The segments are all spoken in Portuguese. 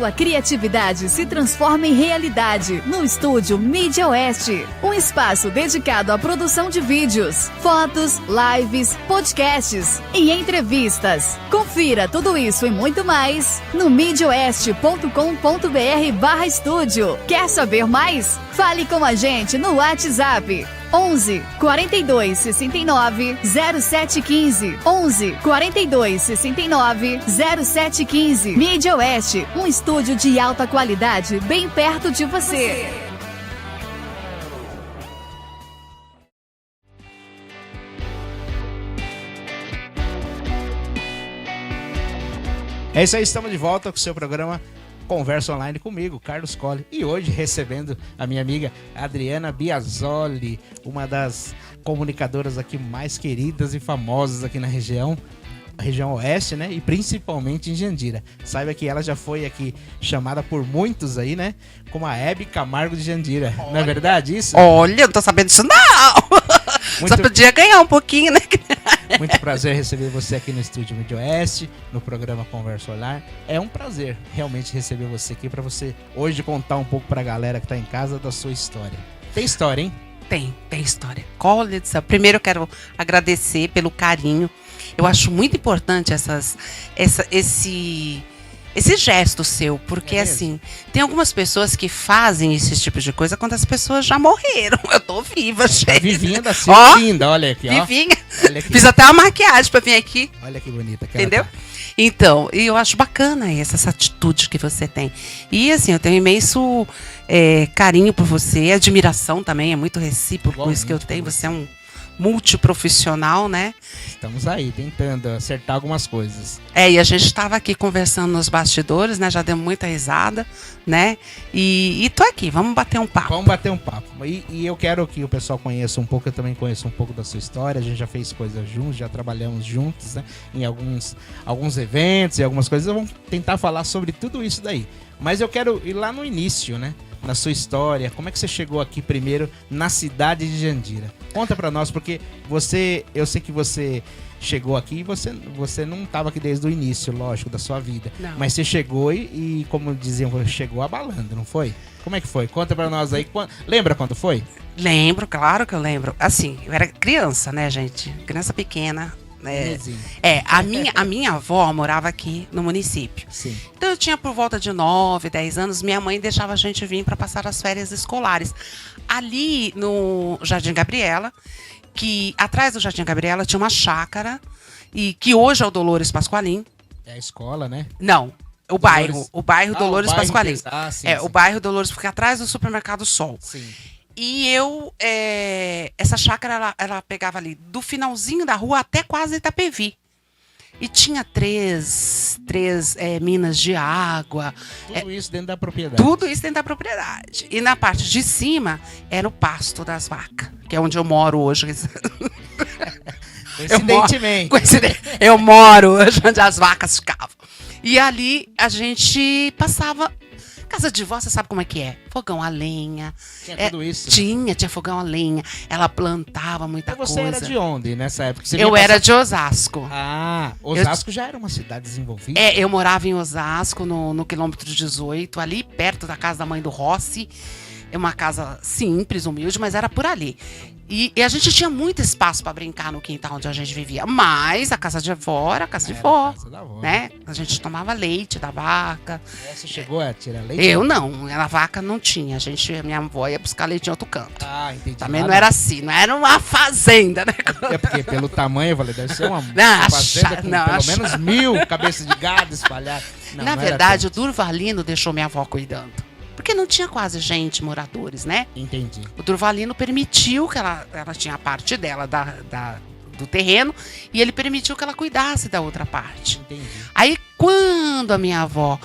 sua criatividade se transforma em realidade no estúdio Mídia Oeste. Um espaço dedicado à produção de vídeos, fotos, lives, podcasts e entrevistas. Confira tudo isso e muito mais no midioeste.com.br/estúdio. Quer saber mais? Fale com a gente no WhatsApp 11 42 69 0715. 11 42 69 0715. Mídia Oeste, um estúdio de alta qualidade bem perto de você. É isso aí, estamos de volta com o seu programa Conversa Online comigo, Carlos Colli. E hoje recebendo a minha amiga Adriana Biasoli, uma das comunicadoras aqui mais queridas e famosas aqui na região oeste, né? E principalmente em Jandira. Saiba que ela já foi aqui chamada por muitos aí, né? Como a Hebe Camargo de Jandira. Olha, não é verdade isso? Olha, não tô sabendo disso não! Só podia ganhar um pouquinho, né? Muito prazer receber você aqui no Estúdio Mídia Oeste, no programa Conversa Online. É um prazer realmente receber você aqui para você hoje contar um pouco pra galera que tá em casa da sua história. Tem história, hein? Tem história. Primeiro eu quero agradecer pelo carinho. Eu acho muito importante esse gesto seu, porque assim, tem algumas pessoas que fazem esse tipo de coisa quando as pessoas já morreram. Eu tô viva, gente. Tá vivinha da sua linda, olha aqui, ó. Vivinha. Olha aqui. Fiz até uma maquiagem pra vir aqui. Olha que bonita. Entendeu? Tá. Então, eu acho bacana essa atitude que você tem. E assim, eu tenho imenso carinho por você, admiração também, é muito recíproco isso que eu tenho. Você é um multiprofissional, né? Estamos aí, tentando acertar algumas coisas. E a gente estava aqui conversando nos bastidores, né? Já deu muita risada, né? E tô aqui, vamos bater um papo. Vamos bater um papo. E eu quero que o pessoal conheça um pouco, eu também conheço um pouco da sua história. A gente já fez coisas juntos, já trabalhamos juntos, né? Em alguns eventos e algumas coisas. Vamos tentar falar sobre tudo isso daí. Mas eu quero ir lá no início, né? Na sua história, como é que você chegou aqui primeiro na cidade de Jandira? Conta pra nós, porque eu sei que você chegou aqui e você não estava aqui desde o início, lógico, da sua vida. Não. Mas você chegou e como diziam, chegou abalando, não foi? Como é que foi? Conta pra nós aí. Lembra quando foi? Lembro, claro que eu lembro. Assim, eu era criança, né, gente? Criança pequena. A minha avó morava aqui no município. Sim. Então eu tinha por volta de 9, 10 anos, minha mãe deixava a gente vir para passar as férias escolares. Ali no Jardim Gabriela, que atrás do Jardim Gabriela tinha uma chácara, e que hoje é o Dolores Pasqualim. É a escola, né? Não, o bairro Dolores Pasqualim. Sim, o bairro Dolores, porque atrás do supermercado Sol. Sim. E essa chácara, ela pegava ali do finalzinho da rua até quase Itapevi. E tinha três minas de água. Tudo isso dentro da propriedade. Tudo isso dentro da propriedade. E na parte de cima era o pasto das vacas, que é onde eu moro hoje. Coincidentemente. Eu moro hoje onde as vacas ficavam. E ali a gente passava... Casa de vó, você sabe como é que é? Fogão a lenha. Tinha tudo isso? Tinha fogão a lenha. Ela plantava muita coisa. Você era de onde nessa época? Eu era de Osasco. Ah, Osasco já era uma cidade desenvolvida? Eu morava em Osasco, no quilômetro 18, ali perto da casa da mãe do Rossi. É uma casa simples, humilde, mas era por ali. E a gente tinha muito espaço para brincar no quintal onde a gente vivia. Mas a casa de avó era a casa de vó, né? A gente tomava leite da vaca. Você chegou a tirar leite? Eu não, a vaca não tinha. Minha avó ia buscar leite em outro canto. Ah, entendi. Também não era assim, não era uma fazenda, né? É porque pelo tamanho, eu falei, deve ser uma fazenda com pelo menos 1000 cabeças de gado espalhadas. Na verdade, o Durvalino deixou minha avó cuidando. Porque não tinha quase gente, moradores, né? Entendi. O Durvalino permitiu que ela tinha a parte dela do terreno, e ele permitiu que ela cuidasse da outra parte. Entendi. Aí, quando a minha avó,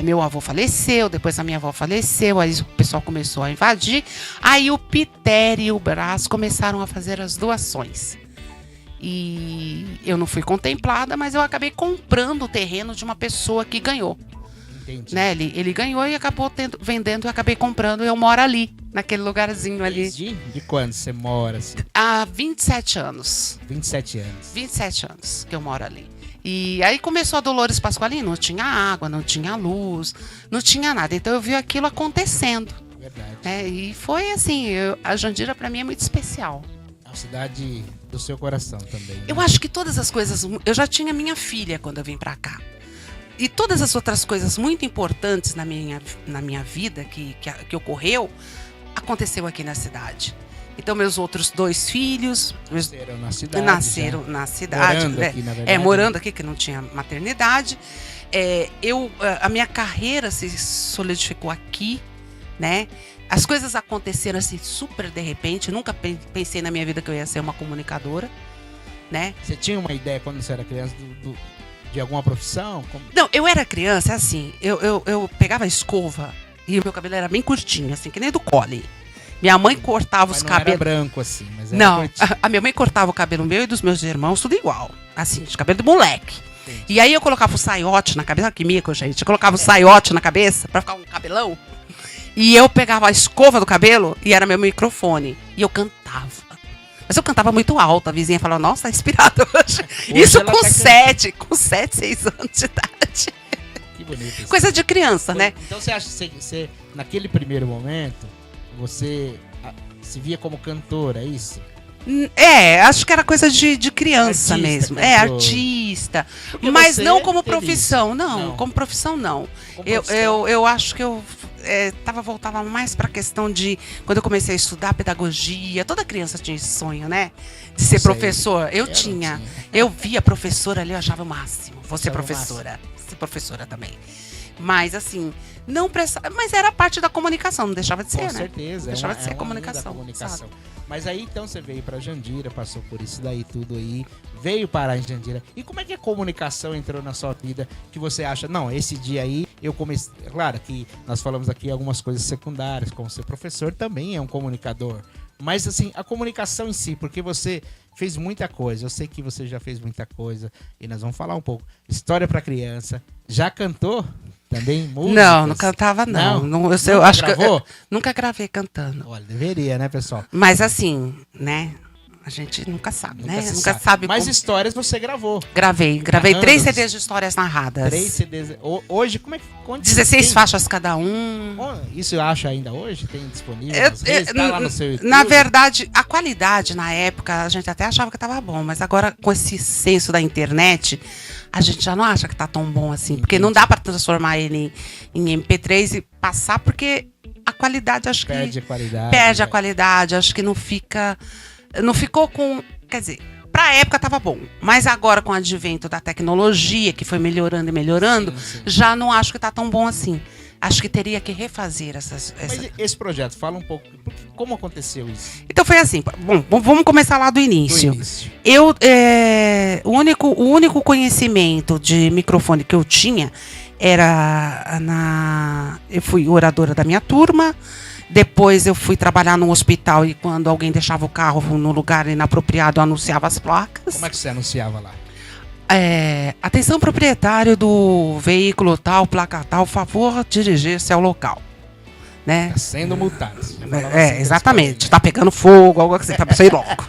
meu avô faleceu, depois a minha avó faleceu, aí o pessoal começou a invadir, aí o Pitério e o Brás começaram a fazer as doações. E eu não fui contemplada, mas eu acabei comprando o terreno de uma pessoa que ganhou. Né? Ele ganhou e acabou vendendo, e acabei comprando, e eu moro ali, naquele lugarzinho ali. De quando você mora assim? Há 27 anos. 27 anos. 27 anos que eu moro ali. E aí começou a Dolores Pasqualini, não tinha água, não tinha luz, não tinha nada. Então eu vi aquilo acontecendo. Verdade. E foi assim, a Jandira para mim é muito especial. A cidade do seu coração também. Né? Eu acho que todas as coisas... Eu já tinha minha filha quando eu vim para cá. E todas as outras coisas muito importantes na minha vida que ocorreu, aconteceu aqui na cidade. Então, meus outros 2 filhos... Nasceram na cidade. Nasceram já. na cidade. Morando aqui, na verdade. Morando aqui, que não tinha maternidade. A minha carreira se solidificou aqui, né? As coisas aconteceram assim, super de repente. Nunca pensei na minha vida que eu ia ser uma comunicadora, né? Você tinha uma ideia quando você era criança de alguma profissão? Não, eu era criança, assim, eu pegava a escova e o meu cabelo era bem curtinho, assim, que nem do Collie. Minha mãe cortava os cabelos. Era branco assim, mas era Não, curtinho. a minha mãe cortava o cabelo meu e dos meus irmãos, tudo igual. Assim, de cabelo de moleque. Entendi. E aí eu colocava o saiote na cabeça, que mico, gente. Eu colocava o saiote na cabeça pra ficar um cabelão. E eu pegava a escova do cabelo e era meu microfone. E eu cantava. Mas eu cantava muito alto. A vizinha falava, nossa, tá inspirada hoje. Isso ela com tá 7, 6 anos de idade. Que bonito isso. Coisa de criança, né? Então você acha que você, naquele primeiro momento, você se via como cantora, é isso? Acho que era coisa de criança Artista, mesmo. cantor. Artista. Porque Mas você não como teve profissão, isso. não. Não. Como profissão, não. Como profissão. Eu acho que eu voltava mais para a questão de... Quando eu comecei a estudar pedagogia, toda criança tinha esse sonho, né? De ser Não sei. professor. Eu não tinha. Eu via professora ali, eu achava o máximo. Vou ser Achava o professora. Ser professora também. Mas assim, não prestava... Mas era parte da comunicação, não deixava de ser, Com né? certeza. Deixava de ser é uma comunicação, linda comunicação. Mas aí então você veio pra Jandira, passou por isso daí tudo aí, veio parar em Jandira. E como é que a comunicação entrou na sua vida que você acha, não, esse dia aí eu comecei... Claro que nós falamos aqui algumas coisas secundárias, como ser professor também é um comunicador. Mas assim, a comunicação em si, porque você fez muita coisa, eu sei que você já fez muita coisa e nós vamos falar um pouco. História pra criança, já cantou também músicas? Não cantava, não. Não? Eu acho gravou? que eu nunca gravei cantando. Olha, deveria, né, pessoal? Mas assim, né? A gente nunca sabe, né? se Nunca sabe Mas como... histórias você gravou. Gravei narrando. 3 CDs de histórias narradas. 3 CDs. Hoje, como é que... 16 tem? faixas cada um. Isso eu acho ainda hoje? Tem disponível Eu- nas redes? Tá lá no seu YouTube? Na verdade, a qualidade na época, a gente até achava que tava bom, mas agora com esse senso da internet, a gente já não acha que tá tão bom assim. Porque não dá pra transformar ele em MP3 e passar, porque a qualidade, acho Perde que... a qualidade. Perde a né? qualidade, acho que não fica... Não ficou com... Quer dizer, pra época tava bom. Mas agora, com o advento da tecnologia, que foi melhorando e melhorando, Sim, sim. já não acho que tá tão bom assim. Acho que teria que refazer Mas esse projeto, fala um pouco, como aconteceu isso? Então foi assim, bom, vamos começar lá do início. Do início. O único conhecimento de microfone que eu tinha era eu fui oradora da minha turma, depois eu fui trabalhar num hospital e quando alguém deixava o carro no lugar inapropriado, eu anunciava as placas. Como é que você anunciava lá? Atenção proprietário do veículo tal, placa tal, favor dirigir-se ao local. Né? Tá sendo multado. Você falava assim, Exatamente. Tá pegando fogo, algo assim, tá pensando logo.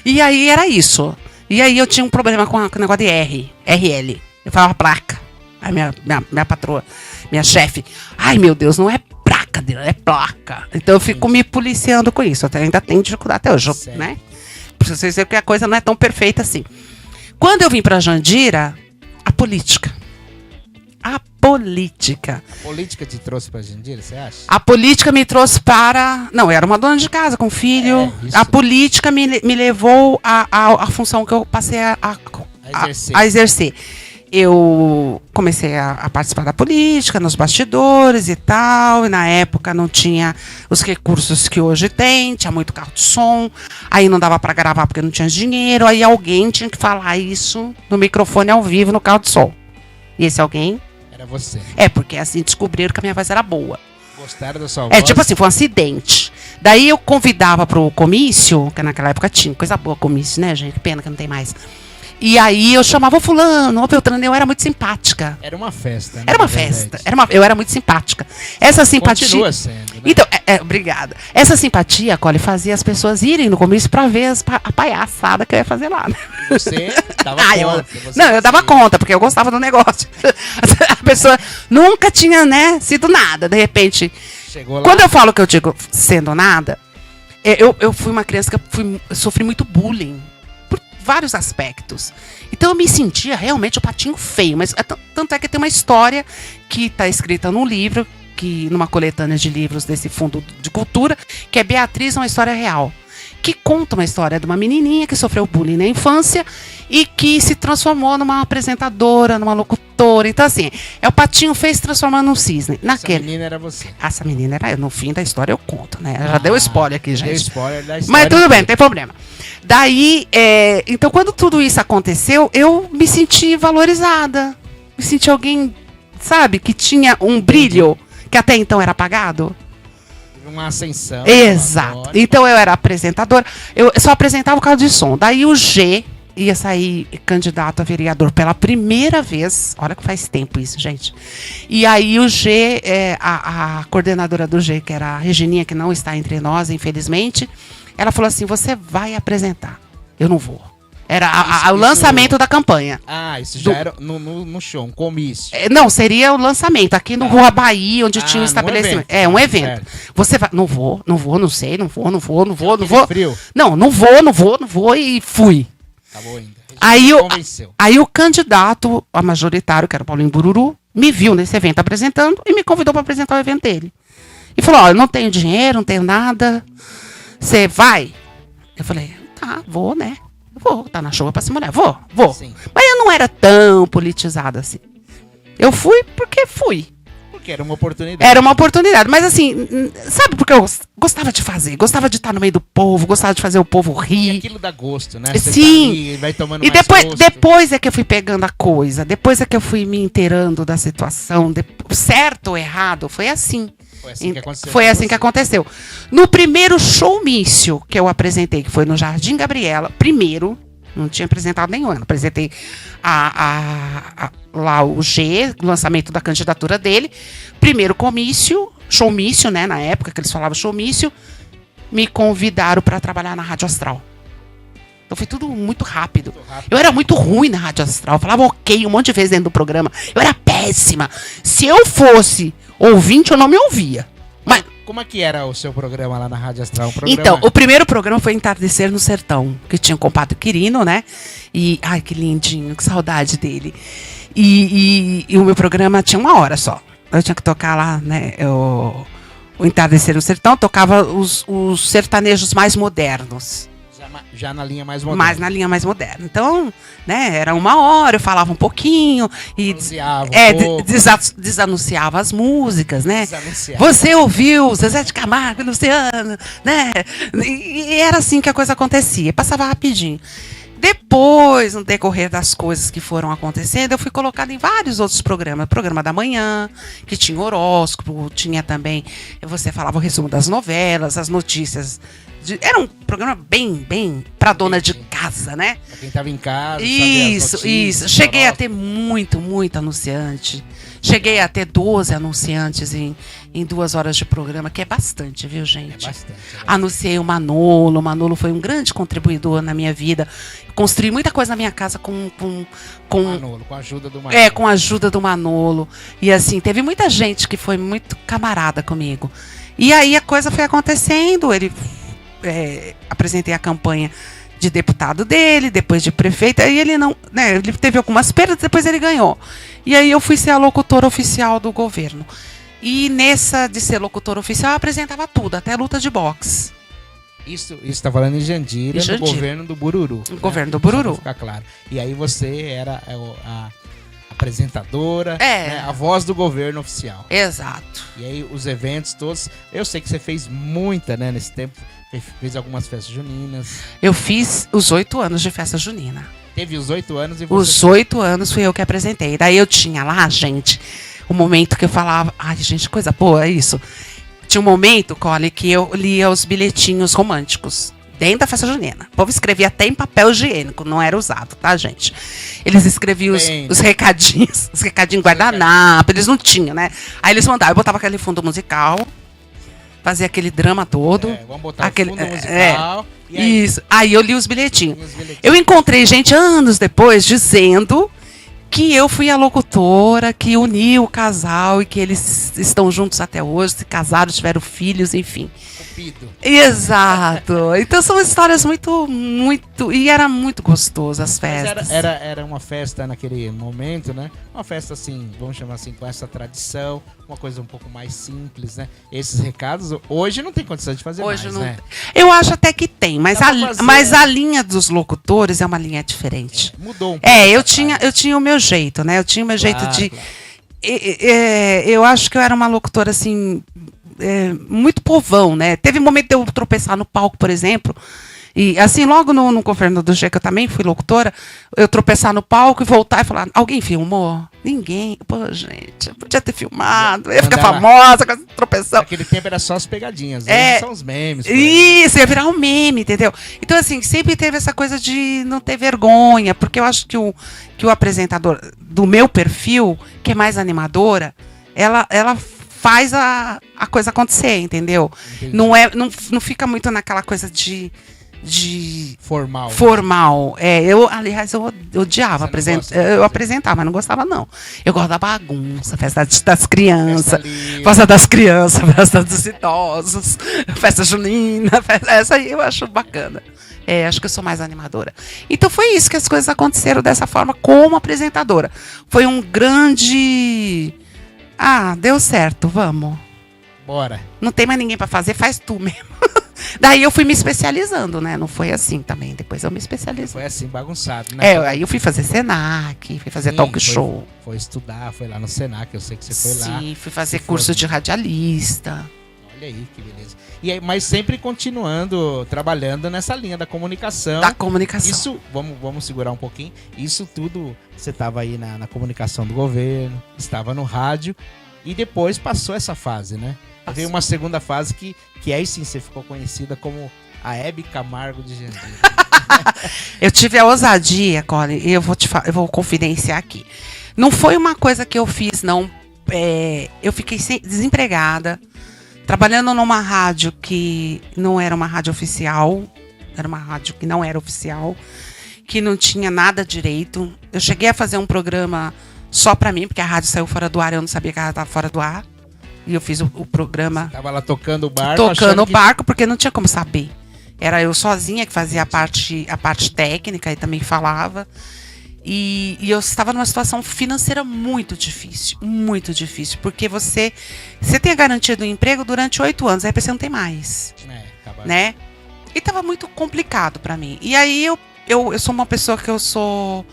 E aí era isso. E aí eu tinha um problema com o negócio de RL. Eu falava placa. Aí minha patroa, minha chefe, ai meu Deus, não é placa dele, é placa. Então eu fico me policiando com isso. Eu ainda tenho dificuldade até hoje, Sério? né? Pra vocês verem que a coisa não é tão perfeita assim. Quando eu vim pra Jandira, a política. A política. A política te trouxe pra Jandira, você acha? A política me trouxe para... Não, eu era uma dona de casa com filho. Isso. A política me levou à função que eu passei a exercer. Eu comecei a participar da política, nos bastidores e tal. E na época não tinha os recursos que hoje tem. Tinha muito carro de som. Aí não dava para gravar porque não tinha dinheiro. Aí alguém tinha que falar isso no microfone ao vivo no carro de som. E esse alguém... Era você. porque assim descobriram que a minha voz era boa. Gostaram da sua voz? Tipo assim, foi um acidente. Daí eu convidava pro comício, que naquela época tinha coisa boa comício, né, gente? Que pena que não tem mais. E aí eu chamava o fulano, o Beltrano, eu era muito simpática. Era uma festa, né? Era uma na verdade. festa. Eu era muito simpática. Essa simpatia. Continua sendo, Então, obrigada. Essa simpatia, Cole, fazia as pessoas irem no comício pra ver a palhaçada que eu ia fazer lá, né? Você dava conta. Não, eu dava conta, porque eu gostava do negócio. A pessoa nunca tinha, né, sido nada. De repente, chegou lá. Quando eu falo que eu digo sendo nada, eu fui uma criança que sofri muito bullying. Por vários aspectos. Então eu me sentia realmente o patinho feio. Mas tanto é que tem uma história que está escrita num livro, numa coletânea de livros desse Fundo de Cultura, que é Beatriz, uma história real. Que conta uma história de uma menininha que sofreu bullying na infância e que se transformou numa apresentadora, numa locutora. Então, assim, o patinho feio se transformando num cisne. Essa menina era você. Essa menina era eu. No fim da história eu conto, né? Já deu spoiler aqui, gente. Deu spoiler da história. Mas tudo bem, não tem problema. Daí, então, quando tudo isso aconteceu, eu me senti valorizada. Me senti alguém, sabe, que tinha um brilho que até então era apagado. Uma ascensão. Exato. Então eu era apresentadora. Eu só apresentava o carro de som. Daí o G ia sair candidato a vereador pela primeira vez. Olha que faz tempo isso, gente. E aí o G, a coordenadora do G, que era a Regininha, que não está entre nós, infelizmente, ela falou assim: você vai apresentar. Eu não vou. Era o lançamento da campanha. Ah, isso já era no show, um comício. Não, seria o lançamento aqui no Rua Bahia, onde tinha um estabelecimento. Um evento. Certo. Você vai, não vou, não sei, não vou. Frio. Não vou e fui. Acabou ainda. Aí o candidato a majoritário, que era o Paulinho Bururu, me viu nesse evento apresentando e me convidou para apresentar o evento dele. E falou: ó, eu não tenho dinheiro, não tenho nada. Você vai? Eu falei: tá, vou, né? Vou, tá na chuva pra se molhar. Vou. Sim. Mas eu não era tão politizada assim. Eu fui porque fui. Porque era uma oportunidade. Era uma oportunidade. Mas assim, sabe porque eu gostava de fazer? Gostava de estar no meio do povo, gostava de fazer o povo rir. E aquilo dá gosto, né? Sim. Tá ali, vai tomando E mais gosto. depois é que eu fui pegando a coisa. Depois é que eu fui me inteirando da situação. Certo ou errado, foi assim. Foi assim que aconteceu. No primeiro showmício que eu apresentei, que foi no Jardim Gabriela, primeiro, não tinha apresentado nenhum ano, apresentei lá o G, o lançamento da candidatura dele, primeiro comício, showmício, né, na época que eles falavam showmício, me convidaram para trabalhar na Rádio Astral. Então foi tudo muito rápido. Eu era muito ruim na Rádio Astral, eu falava ok um monte de vezes dentro do programa, eu era péssima. Se eu fosse ouvinte, eu não me ouvia. Mas como é que era o seu programa lá na Rádio Astral? Então, o primeiro programa foi Entardecer no Sertão, que tinha o compadre Quirino, né? E, ai, que lindinho, que saudade dele. E o meu programa tinha 1 hora só. Eu tinha que tocar lá, né? O Entardecer no Sertão, tocava os sertanejos mais modernos. Já na linha mais moderna. Mais na linha mais moderna. Então, né, era 1 hora, eu falava um pouquinho e desanunciava as músicas, né? Você ouviu Zezé de Camargo e Luciano, né? E era assim que a coisa acontecia, passava rapidinho. Depois, no decorrer das coisas que foram acontecendo, eu fui colocada em vários outros programas. Programa da manhã, que tinha horóscopo, tinha também, você falava o resumo das novelas, as notícias. Era um programa bem pra dona de casa, né? Pra quem tava em casa, Isso. Cheguei a ter muito anunciante. Cheguei a ter 12 anunciantes em 2 horas de programa, que é bastante, viu, gente? É bastante. Anunciei o Manolo. O Manolo foi um grande contribuidor na minha vida. Construí muita coisa na minha casa com Manolo, com a ajuda do Manolo. Com a ajuda do Manolo. E assim, teve muita gente que foi muito camarada comigo. E aí a coisa foi acontecendo. Apresentei a campanha de deputado dele, depois de prefeito, aí ele não, né, ele teve algumas perdas, depois ele ganhou. E aí eu fui ser a locutora oficial do governo. E nessa de ser locutora oficial, eu apresentava tudo, até luta de boxe. Isso está falando em Jandira, no governo do Bururu. No governo do Bururu. Ficar claro. E aí você era a apresentadora, É. né, a voz do governo oficial. Exato. E aí os eventos todos, eu sei que você fez muita, né, nesse tempo, fez algumas festas juninas. Eu fiz os 8 anos de festa junina. Teve os 8 anos e você... Os 8 anos fui eu que apresentei. Daí eu tinha lá, gente, o momento que eu falava, ai, gente, coisa boa, é isso. Tinha um momento, Cole, que eu lia os bilhetinhos românticos dentro da festa junina. O povo escrevia até em papel higiênico, não era usado, tá, gente? Eles escreviam os recadinhos, guardanapo, eles não tinham, né? Aí eles mandavam, eu botava aquele fundo musical, Fazia aquele drama todo. Vamos botar aquele, o fundo musical. E aí? Isso. Aí eu li os bilhetinhos. bilhetinhos. Eu encontrei gente anos depois dizendo que eu fui a locutora que uniu o casal e que eles estão juntos até hoje, se casaram, tiveram filhos, enfim. Cupido. Exato. Então são histórias muito... E era muito gostoso as festas. Era uma festa naquele momento, né? Uma festa assim, vamos chamar assim, com essa tradição, uma coisa um pouco mais simples, né? Esses recados, hoje não tem condição de fazer Hoje mais, não né? Eu acho até que tem, mas Dá pra fazer. mas a linha dos locutores é uma linha diferente. Mudou um pouco. Eu tinha o meu jeito, né? Eu tinha o meu jeito de... Claro. Eu acho que eu era uma locutora, assim, muito povão, né? Teve um momento de eu tropeçar no palco, por exemplo, e assim, logo no Governo do G, que eu também fui locutora, eu tropeçar no palco e voltar e falar, alguém filmou? Ninguém. Pô, gente, eu podia ter filmado, eu ia ficar famosa com essa tropeção. Naquele tempo era só as pegadinhas, hoje são os memes. Isso, ia virar um meme, entendeu? Então, assim, sempre teve essa coisa de não ter vergonha, porque eu acho que o apresentador do meu perfil, que é mais animadora, ela faz a coisa acontecer, entendeu? Entendi. Não fica muito naquela coisa de formal. Aliás, eu odiava apresentar. Eu apresentava, mas não gostava, não. Eu gosto da bagunça, festa das crianças, festa das crianças, festa dos idosos, festa junina, essa aí eu acho bacana. Acho que eu sou mais animadora. Então foi isso que as coisas aconteceram dessa forma como apresentadora. Foi um grande... deu certo, vamos. Bora. Não tem mais ninguém pra fazer, faz tu mesmo. Daí eu fui me especializando, né? Não foi assim também. Depois eu me especializei. Foi assim, bagunçado, né? Aí eu fui fazer Senac, fui fazer talk show. Foi estudar, foi lá no Senac, eu sei que você foi lá. Sim, fui fazer curso de radialista. Olha aí, que beleza. E aí, mas sempre continuando, trabalhando nessa linha da comunicação. Isso, vamos segurar um pouquinho. Isso tudo, você estava aí na comunicação do governo, estava no rádio, e depois passou essa fase, né? Veio uma segunda fase que aí sim você ficou conhecida como a Hebe Camargo de Jandira. Eu tive a ousadia, Colin, e eu vou confidenciar aqui. Não foi uma coisa que eu fiz, não. Eu fiquei desempregada, trabalhando numa rádio que não era uma rádio oficial, era uma rádio que não era oficial, que não tinha nada direito. Eu cheguei a fazer um programa só pra mim, porque a rádio saiu fora do ar, eu não sabia que ela estava fora do ar. E eu fiz o programa... Você tava lá tocando o barco. Tocando o barco, porque não tinha como saber. Era eu sozinha que fazia a parte técnica e também falava. E eu estava numa situação financeira muito difícil. Muito difícil. Porque você tem a garantia do emprego durante 8 anos. Aí você não tem mais. Né? E estava muito complicado para mim. E aí eu sou uma pessoa que eu sou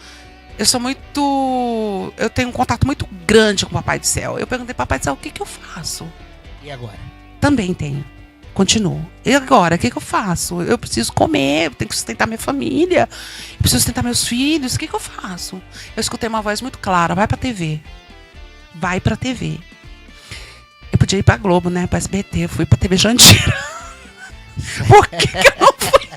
muito... Eu tenho um contato muito grande com o Papai do Céu. Eu perguntei pro Papai do Céu, o que eu faço? E agora? Também tenho. Continuo. E agora, o que eu faço? Eu preciso comer, eu tenho que sustentar minha família, eu preciso sustentar meus filhos, o que eu faço? Eu escutei uma voz muito clara, vai pra TV. Vai pra TV. Eu podia ir pra Globo, né? Pra SBT, eu fui pra TV Jandira. Por que eu não fui?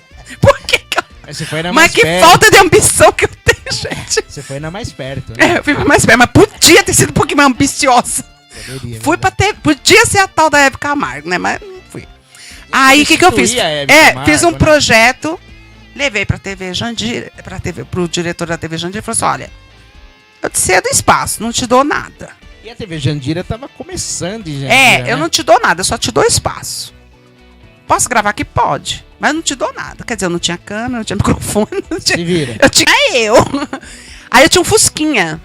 Por que eu... Mas que falta de ambição que eu tenho, gente. Você foi na mais perto, né? Eu fui pra mais perto, mas podia ter sido um pouquinho mais ambiciosa. Fui pra ter... Podia ser a tal da Hebe Camargo, né? Mas não fui. Aí, o que eu fiz? Camargo, fiz um projeto, levei pra TV Jandira, pro diretor da TV Jandira e falei assim, olha, eu te cedo espaço, não te dou nada. E a TV Jandira tava começando em Jandira, eu não te dou nada, eu só te dou espaço. Posso gravar aqui? Pode. Mas não te dou nada. Quer dizer, eu não tinha câmera, não tinha microfone. Não tinha... Se vira. Aí eu tinha um Fusquinha.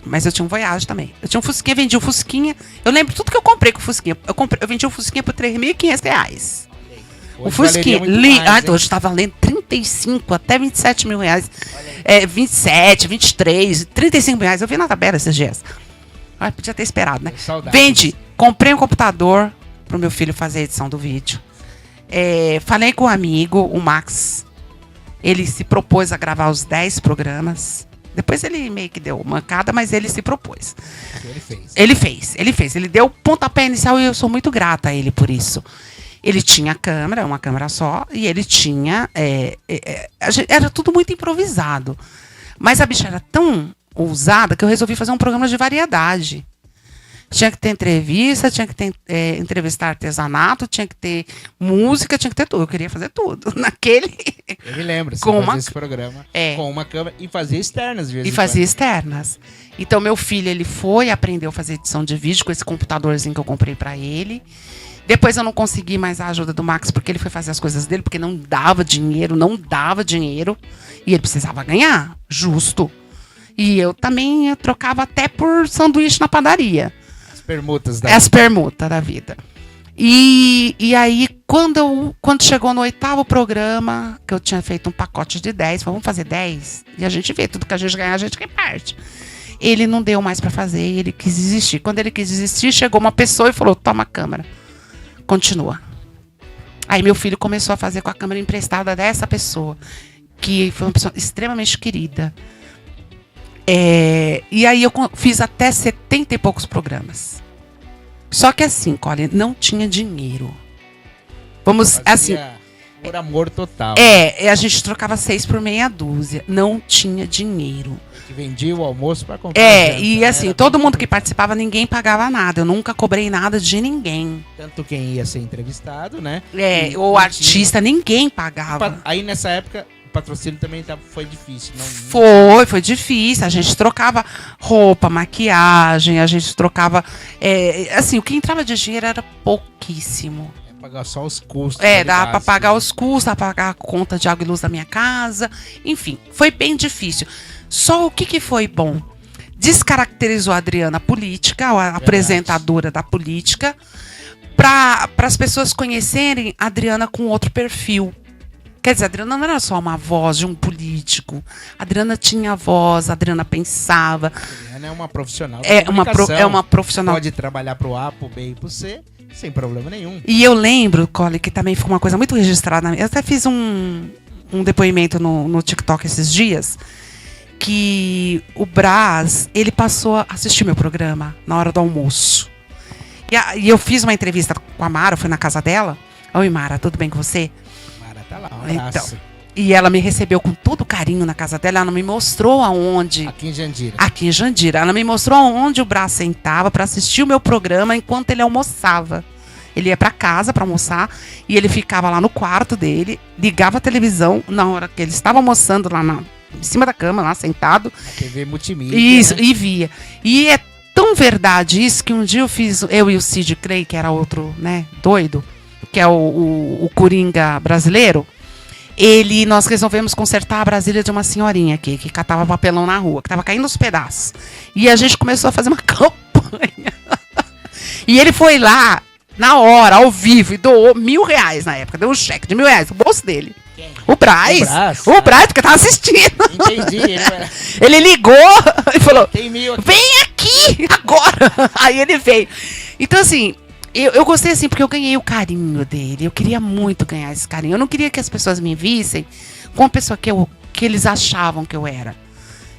Mas eu tinha um Voyage também. Eu tinha um Fusquinha, vendi um Fusquinha. Eu lembro tudo que eu comprei com o Fusquinha. Eu vendi um Fusquinha por R$3.500. O Fusquinha. Hoje tá valendo 35 até 27 mil reais. 27, 23, 35 mil reais. Eu vi na tabela esses dias. Podia ter esperado, né? Vendi. Comprei um computador pro meu filho fazer a edição do vídeo. Falei com um amigo, o Max. Ele se propôs a gravar os 10 programas. Depois ele meio que deu mancada, mas ele se propôs. Ele fez. Ele deu o pontapé inicial e eu sou muito grata a ele por isso. Ele tinha câmera, uma câmera só, e ele tinha... era tudo muito improvisado. Mas a bicha era tão ousada que eu resolvi fazer um programa de variedade. Tinha que ter entrevista, tinha que ter entrevistar artesanato, tinha que ter música, tinha que ter tudo. Eu queria fazer tudo. Naquele. Eu me lembro, você Com fazia esse programa com uma câmera e fazia externas de vez em E fazia quando. externas. Então, meu filho, ele aprendeu a fazer edição de vídeo com esse computadorzinho que eu comprei pra ele. Depois eu não consegui mais a ajuda do Max, porque ele foi fazer as coisas dele, porque não dava dinheiro. E ele precisava ganhar, justo. E eu também trocava até por sanduíche na padaria. As permutas As permutas da vida. E aí, quando chegou no 8º programa, que eu tinha feito um pacote de 10, falei, vamos fazer 10? E a gente vê, tudo que a gente ganhar, a gente reparte. Ele não deu mais pra fazer, ele quis desistir. Quando ele quis desistir, chegou uma pessoa e falou, toma a câmera. Continua. Aí meu filho começou a fazer com a câmera emprestada dessa pessoa, que foi uma pessoa extremamente querida. E aí eu fiz até 70 e poucos programas. Só que assim, Colin, não tinha dinheiro. Vamos, assim... Por amor total. A gente trocava 6 por meia dúzia. Não tinha dinheiro. Que vendia o almoço pra comprar. Janta, assim, todo mundo que participava, ninguém pagava nada. Eu nunca cobrei nada de ninguém. Tanto quem ia ser entrevistado, né? Ou artista, ninguém pagava. Aí nessa época, o patrocínio também foi difícil. Foi difícil. A gente trocava roupa, maquiagem, a gente trocava... assim, o que entrava de dinheiro era pouquíssimo. Pagar só os custos. Dava pra pagar os custos, pra pagar a conta de água e luz da minha casa. Enfim, foi bem difícil. Só o que foi bom? Descaracterizou a Adriana política, a apresentadora da política, para as pessoas conhecerem a Adriana com outro perfil. Quer dizer, a Adriana não era só uma voz de um político. A Adriana tinha voz, a Adriana pensava. A Adriana é uma profissional. É uma profissional. Pode trabalhar pro A, pro B e pro C, sem problema nenhum. E eu lembro, Colin, que também foi uma coisa muito registrada. Eu até fiz um depoimento no TikTok esses dias, que o Brás, ele passou a assistir meu programa na hora do almoço. E eu fiz uma entrevista com a Mara, fui na casa dela. Oi, Mara, tudo bem com você? Mara tá lá, um abraço. E ela me recebeu com todo carinho na casa dela. Ela não me mostrou aonde. Aqui em Jandira. Aqui em Jandira. Ela me mostrou aonde o Brás sentava para assistir o meu programa enquanto ele almoçava. Ele ia para casa para almoçar e ele ficava lá no quarto dele, ligava a televisão na hora que ele estava almoçando lá em cima da cama, lá sentado. TV multimídia. Isso, né? e via. E é tão verdade isso que um dia eu e o Cid Clay, que era outro, né, doido, que é o Coringa brasileiro, nós resolvemos consertar a Brasília de uma senhorinha aqui, que catava papelão na rua, que tava caindo os pedaços. E a gente começou a fazer uma campanha. E ele foi lá, na hora, ao vivo, e doou R$1.000 na época. Deu um cheque de R$1.000 no bolso dele. Quem? O Brás. O Brás, porque tava assistindo. Entendi. Ele ligou e falou, Tem 1.000 aqui. vem aqui agora. Aí ele veio. Então, assim... Eu gostei assim porque eu ganhei o carinho dele. Eu queria muito ganhar esse carinho. Eu não queria que as pessoas me vissem como a pessoa que eles achavam que eu era.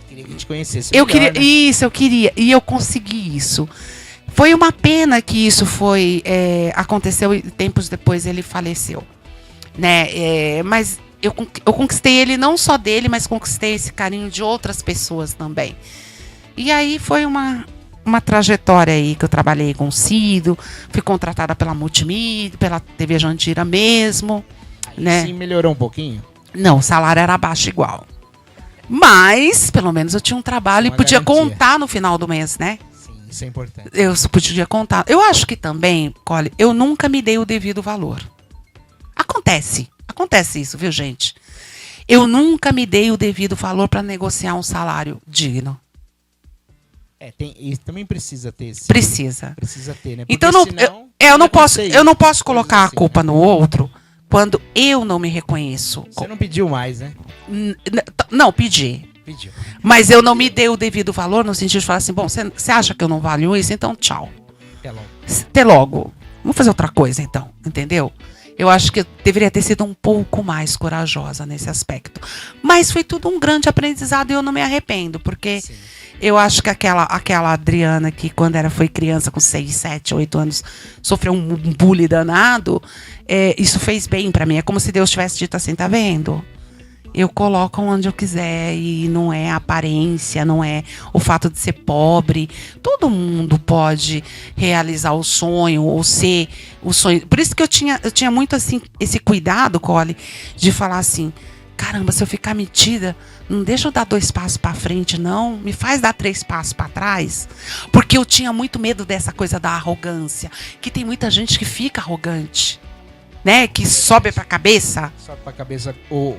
Queria que te conhecesse. Eu melhor, queria né? isso, eu queria. E eu consegui isso. Foi uma pena que isso aconteceu e tempos depois ele faleceu. Né? Mas eu conquistei ele não só dele, mas conquistei esse carinho de outras pessoas também. E aí foi uma trajetória aí que eu trabalhei com o Cido, fui contratada pela Multimídia, pela TV Jandira mesmo, né? Sim, melhorou um pouquinho? Não, o salário era baixo igual. Mas, pelo menos eu tinha um trabalho Uma e podia garantia. contar no final do mês, né? Sim, isso é importante. Eu podia contar. Eu acho que também, Cole, eu nunca me dei o devido valor. Acontece isso, viu, gente? Eu nunca me dei o devido valor para negociar um salário digno. E também precisa ter esse. Precisa. Precisa ter, né? Porque Então senão, eu não posso colocar a assim, culpa né? no outro quando eu não me reconheço. Você não pediu mais, né? Não, pedi. Pediu. Mas eu não me dei o devido valor no sentido de falar assim, bom, você acha que eu não valho isso? Então tchau. Até logo. Logo. Vamos fazer outra coisa então, entendeu? Eu acho que eu deveria ter sido um pouco mais corajosa nesse aspecto. Mas foi tudo um grande aprendizado e eu não me arrependo, porque Sim. eu acho que aquela Adriana que quando foi criança, com 6, 7, 8 anos, sofreu um bullying danado, isso fez bem pra mim. É como se Deus tivesse dito assim, tá vendo? eu coloco onde eu quiser e não é a aparência, não é o fato de ser pobre. Todo mundo pode realizar o sonho ou ser o sonho. Por isso que eu tinha muito assim esse cuidado, Cole, de falar assim: caramba, se eu ficar metida, não deixa eu dar 2 passos para frente, não. Me faz dar 3 passos para trás. Porque eu tinha muito medo dessa coisa da arrogância. Que tem muita gente que fica arrogante, né? Que sobe pra cabeça. Sobe pra cabeça o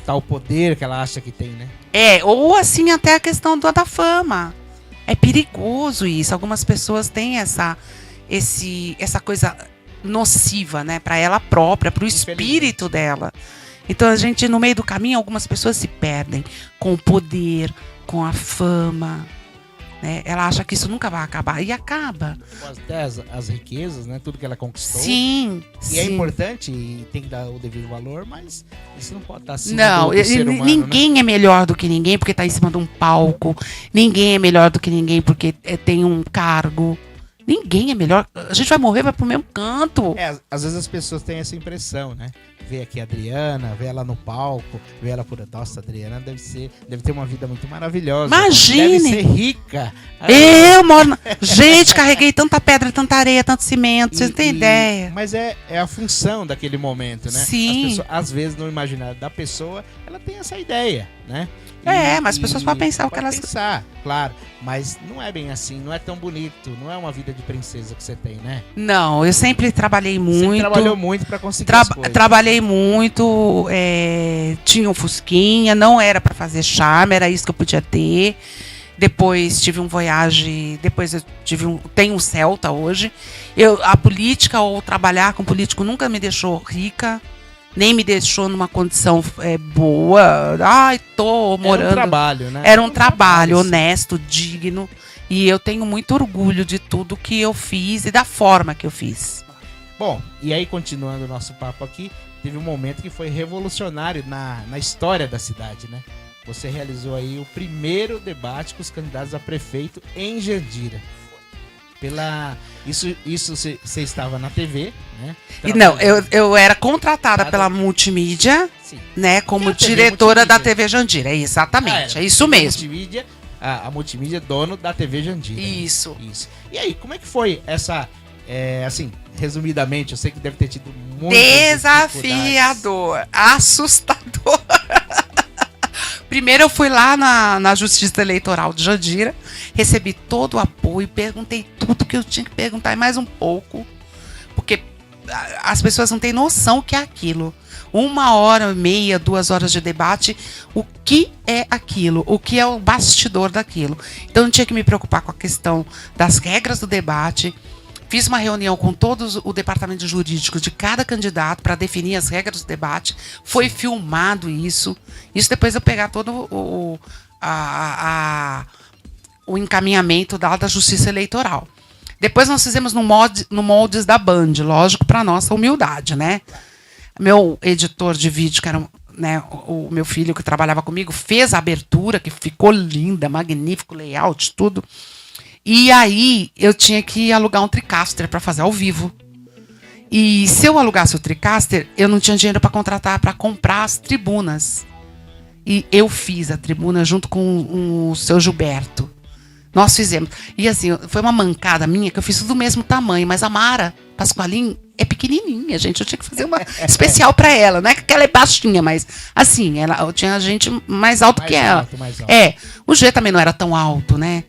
tal poder que ela acha que tem, né? Ou assim até a questão da fama. É perigoso isso. Algumas pessoas têm essa coisa nociva, né? Pra ela própria, pro espírito dela. Então a gente, no meio do caminho, algumas pessoas se perdem com o poder, com a fama, né? Ela acha que isso nunca vai acabar e acaba. As riquezas, né? Tudo que ela conquistou. Sim. E é importante e tem que dar o devido valor, mas isso não pode estar acima não, do ser humano, ninguém, né? É melhor do que ninguém porque está em cima de um palco. Ninguém é melhor do que ninguém porque tem um cargo. Ninguém é melhor. A gente vai morrer, vai pro mesmo canto. Às vezes as pessoas têm essa impressão, né? Vê aqui a Adriana, vê ela no palco, vê ela por... Nossa, a Adriana deve ter uma vida muito maravilhosa. Imagine! Deve ser rica. Eu moro... Gente, carreguei tanta pedra, tanta areia, tanto cimento, vocês não têm ideia. Mas é a função daquele momento, né? Sim. As pessoas, às vezes, no imaginário da pessoa, ela tem essa ideia, né? Mas as pessoas podem pensar o que elas... pensar, claro. Mas não é bem assim, não é tão bonito, não é uma vida de princesa que você tem, né? Não, eu sempre trabalhei muito. Você trabalhou muito pra conseguir as coisas. Trabalhei muito, tinha um fusquinha, não era pra fazer charme, era isso que eu podia ter. Depois tive um Voyage, depois eu tenho um Celta hoje. A política ou trabalhar com político nunca me deixou rica. Nem me deixou numa condição boa. Ai, tô morando. Era um trabalho, né? Era um trabalho honesto, digno. E eu tenho muito orgulho de tudo que eu fiz e da forma que eu fiz. Bom, e aí continuando o nosso papo aqui, teve um momento que foi revolucionário na história da cidade, né? Você realizou aí o primeiro debate com os candidatos a prefeito em Jandira. Isso você estava na TV, né? Não, eu era contratada pela multimídia, sim, né, como diretora da TV Jandira. Exatamente, é isso mesmo. A multimídia dono da TV Jandira. Isso. E aí, como é que foi essa, assim, resumidamente, eu sei que deve ter tido muitas desafiador, assustador. Primeiro eu fui lá na Justiça Eleitoral de Jandira, recebi todo o apoio, perguntei tudo que eu tinha que perguntar e mais um pouco, porque as pessoas não têm noção o que é aquilo. 1h30, 2 horas de debate, o que é aquilo, o que é o bastidor daquilo. Então eu tinha que me preocupar com a questão das regras do debate. Fiz uma reunião com todos o departamento jurídico de cada candidato para definir as regras do debate. Foi filmado isso. Isso depois eu pegar todo o encaminhamento da Justiça Eleitoral. Depois nós fizemos no moldes da Band, lógico, para nossa humildade, né? Meu editor de vídeo, que era, né, o meu filho que trabalhava comigo, fez a abertura, que ficou linda, magnífico, layout, tudo. E aí eu tinha que alugar um TriCaster para fazer ao vivo. E se eu alugasse o TriCaster, eu não tinha dinheiro para comprar as tribunas. E eu fiz a tribuna junto com o seu Gilberto. Nós fizemos. E assim, foi uma mancada minha que eu fiz tudo do mesmo tamanho, mas a Mara Pasqualin é pequenininha, gente. Eu tinha que fazer uma especial para ela. Não é que ela é baixinha, mas assim, ela tinha gente mais alto que ela. Mais alto. O G também não era tão alto, né?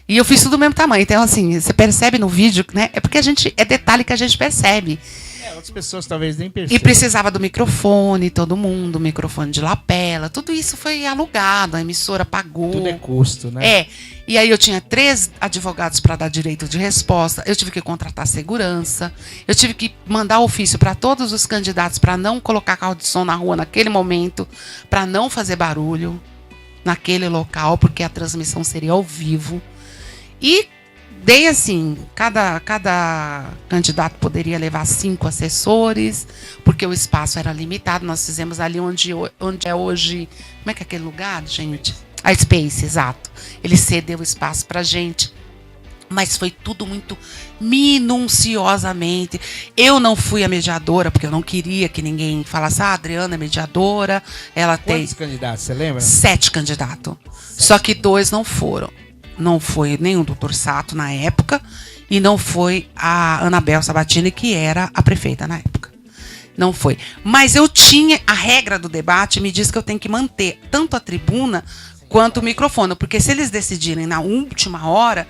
E eu fiz tudo do mesmo tamanho. Então, assim, você percebe no vídeo, né? É porque é detalhe que a gente percebe. Outras pessoas talvez nem percebam. E precisava do microfone, todo mundo, microfone de lapela. Tudo isso foi alugado, a emissora pagou. Tudo é custo, né? E aí eu tinha 3 advogados para dar direito de resposta. Eu tive que contratar segurança. Eu tive que mandar ofício para todos os candidatos para não colocar carro de som na rua naquele momento, para não fazer barulho naquele local, porque a transmissão seria ao vivo. E dei assim, cada candidato poderia levar 5 assessores, porque o espaço era limitado. Nós fizemos ali onde é hoje, como é que é aquele lugar, gente? A Space, exato. Ele cedeu o espaço pra gente. Mas foi tudo muito minuciosamente. Eu não fui a mediadora, porque eu não queria que ninguém falasse, a Adriana é mediadora. Ela Quantos tem candidatos, você lembra? 7 candidatos. Só que 2 não foram. Não foi nem o doutor Sato na época, e não foi a Anabel Sabatini, que era a prefeita na época. Não foi. Mas eu tinha, a regra do debate me diz que eu tenho que manter tanto a tribuna quanto o microfone. Porque se eles decidirem na última hora,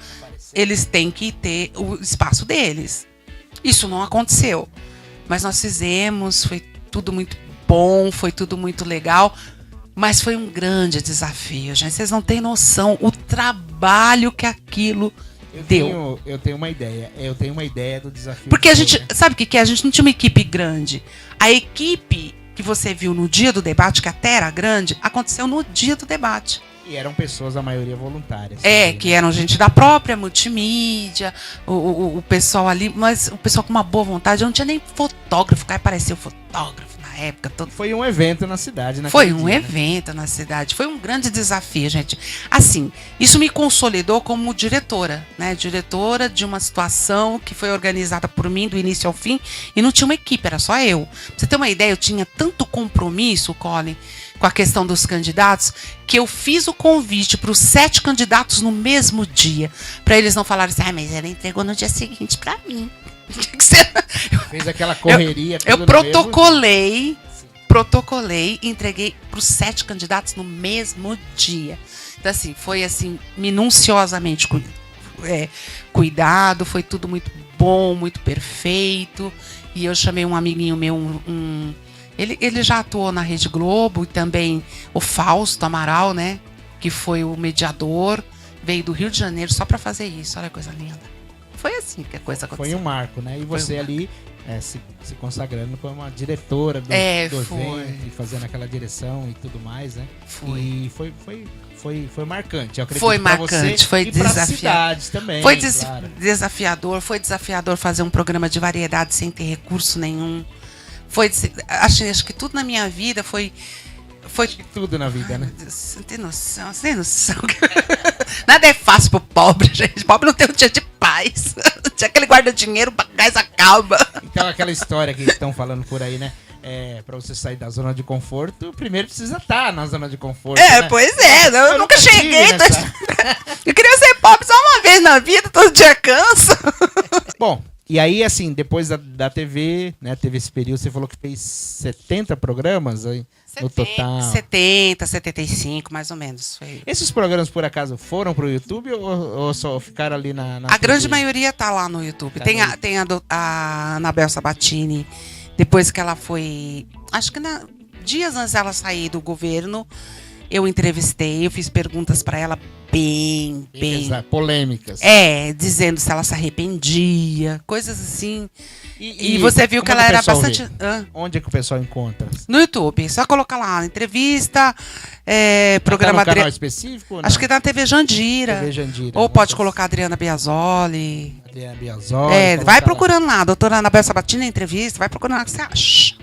eles têm que ter o espaço deles. Isso não aconteceu. Mas nós fizemos, foi tudo muito bom, foi tudo muito legal. Mas foi um grande desafio, gente. Vocês não têm noção o trabalho que aquilo deu. Eu tenho uma ideia. Eu tenho uma ideia do desafio. Porque a gente, sabe o que é? A gente não tinha uma equipe grande. A equipe que você viu no dia do debate, que até era grande, aconteceu no dia do debate. E eram pessoas, a maioria voluntárias. Que eram gente da própria multimídia, o pessoal ali, mas o pessoal com uma boa vontade. Eu não tinha nem fotógrafo, que apareceu fotógrafo na época. Foi um evento na cidade, né? Foi um evento na cidade. Foi um grande desafio, gente. Assim, isso me consolidou como diretora, né? Diretora de uma situação que foi organizada por mim do início ao fim e não tinha uma equipe, era só eu. Pra você ter uma ideia, eu tinha tanto compromisso, Colin, com a questão dos candidatos, que eu fiz o convite para os 7 candidatos no mesmo dia, para eles não falarem assim, mas ela entregou no dia seguinte para mim. Fez aquela correria. Eu protocolei, entreguei para os 7 candidatos no mesmo dia. Então, assim, foi assim, minuciosamente cuidado, foi tudo muito bom, muito perfeito. E eu chamei um amiguinho meu, Ele já atuou na Rede Globo, e também o Fausto Amaral, né? Que foi o mediador, veio do Rio de Janeiro só para fazer isso. Olha que coisa linda. Foi assim que a coisa aconteceu. Foi um marco, né? E você ali se consagrando como uma diretora do evento, e fazendo aquela direção e tudo mais, né? Foi. E foi marcante. Eu acredito foi pra marcante, você foi e pras desafiador. cidades também. Foi claro. desafiador, foi desafiador fazer um programa de variedade sem ter recurso nenhum. Acho que tudo na minha vida foi tudo na vida, né? Você tem noção. Nada é fácil pro pobre, gente. O pobre não tem um dia de paz. Tinha aquele guarda-dinheiro, o gás acaba. Então, aquela história que estão falando por aí, né? Pra você sair da zona de conforto, primeiro precisa estar na zona de conforto. Né? Pois é. Eu nunca cheguei. Nessa... Eu queria ser pobre só uma vez na vida, todo dia cansa. Bom, e aí, assim, depois da TV, né? Teve esse período, você falou que fez 70 programas aí, no total. 70, 75, mais ou menos. Foi. Esses programas, por acaso, foram pro YouTube ou só ficaram ali na A TV? grande maioria tá lá no YouTube. Tá Tem a Anabel Sabatini, depois que ela foi... Acho que dias antes dela sair do governo, eu entrevistei, eu fiz perguntas para ela bem... polêmicas. Dizendo se ela se arrependia, coisas assim. E E você viu que ela era bastante... Onde é que o pessoal encontra? No YouTube, só colocar lá, entrevista, programa... Tá no canal específico? Ou não? Acho que na TV Jandira. TV Jandira. Ou pode colocar Adriana Biasoli. Adriana Biasoli. Vai procurando lá, doutora Anabel Sabatini, entrevista, vai procurando lá o que você acha.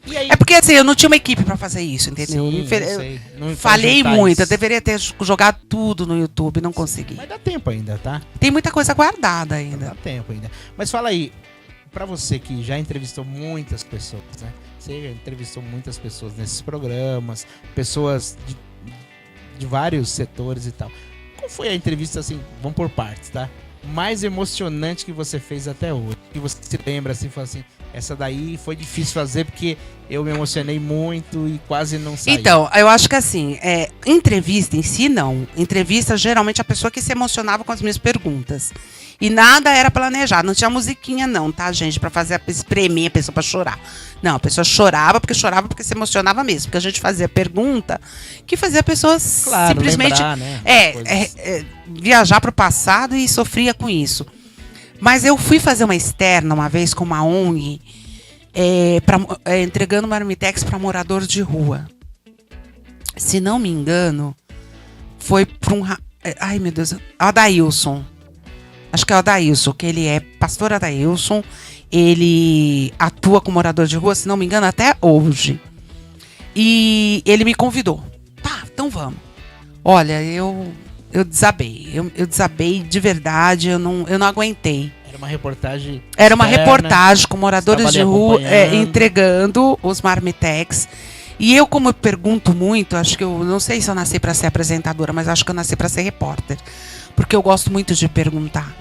E aí? É porque assim, eu não tinha uma equipe pra fazer isso, entendeu? Sim, Eu sei. Não falhei juntar muito, eu isso. deveria ter jogado tudo no YouTube, não consegui. Mas dá tempo ainda, tá? Tem muita coisa guardada ainda. Dá tempo ainda. Mas fala aí, pra você que já entrevistou muitas pessoas, né? Você entrevistou muitas pessoas nesses programas, pessoas de vários setores e tal. Qual foi a entrevista, assim, vamos por partes, tá? Mais emocionante que você fez até hoje? Que você se lembra, assim, fala assim, essa daí foi difícil fazer porque eu me emocionei muito e quase não saí. Então, eu acho que assim, entrevista em si, não. Entrevista, geralmente, a pessoa que se emocionava com as minhas perguntas. E nada era planejado, não tinha musiquinha não, tá, gente? Pra fazer, espremer a pessoa pra chorar. Não, a pessoa chorava porque se emocionava mesmo. Porque a gente fazia pergunta que fazia a pessoa simplesmente lembrar, né? Viajar pro passado e sofria com isso. Mas eu fui fazer uma externa uma vez com uma ONG, entregando marmitex para morador de rua. Se não me engano, foi para um... Ai, meu Deus. Adailson. Acho que é o Adailson, que ele é pastor Adailson. Ele atua com morador de rua, se não me engano, até hoje. E ele me convidou. Tá, então vamos. Olha, eu eu desabei. Eu desabei de verdade, eu não aguentei. Era uma reportagem. Era uma externa, reportagem com moradores estava de ali rua acompanhando. entregando os marmitex. E eu, como eu pergunto muito, acho que eu não sei se eu nasci para ser apresentadora, mas acho que eu nasci para ser repórter. Porque eu gosto muito de perguntar.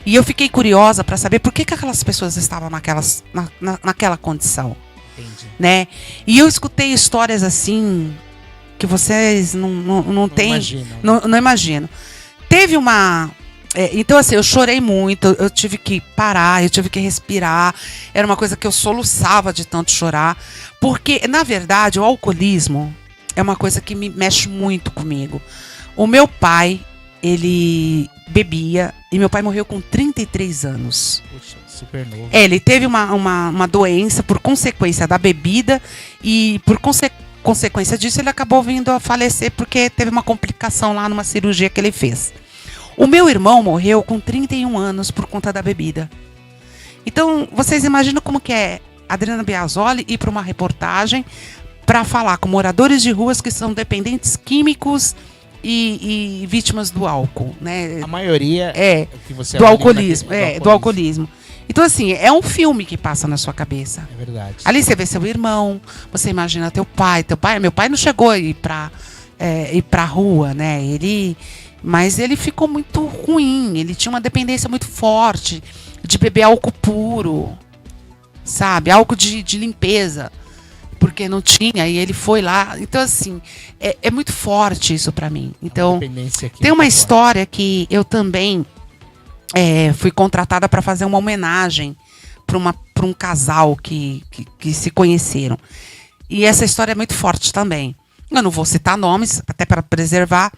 E eu fiquei curiosa para saber por que aquelas pessoas estavam naquela condição. Entendi. Né? E eu escutei histórias assim que vocês não têm. Imaginam. Não imagino. Teve uma. Então, assim, eu chorei muito, eu tive que parar, eu tive que respirar. Era uma coisa que eu soluçava de tanto chorar. Porque, na verdade, o alcoolismo é uma coisa que me mexe muito comigo. O meu pai, ele bebia e meu pai morreu com 33 anos. Puxa, super novo. Ele teve uma doença por consequência da bebida e por consequência disso ele acabou vindo a falecer porque teve uma complicação lá numa cirurgia que ele fez. O meu irmão morreu com 31 anos por conta da bebida. Então, vocês imaginam como que é Adriana Biasoli ir para uma reportagem para falar com moradores de ruas que são dependentes químicos e vítimas do álcool, né? A maioria o que você do avalia alcoolismo, naquele- do alcoolismo. Então, assim, é um filme que passa na sua cabeça. É verdade. Ali você vê seu irmão, você imagina teu pai. Meu pai não chegou a ir pra rua, né? Mas ele ficou muito ruim. Ele tinha uma dependência muito forte de beber álcool puro, sabe? Álcool de limpeza, porque não tinha e ele foi lá. Então, assim, é muito forte isso pra mim. Então, Dependência aqui tem uma tá história que eu também fui contratada para fazer uma homenagem para um casal que se conheceram. E essa história é muito forte também. Eu não vou citar nomes, até para preservar,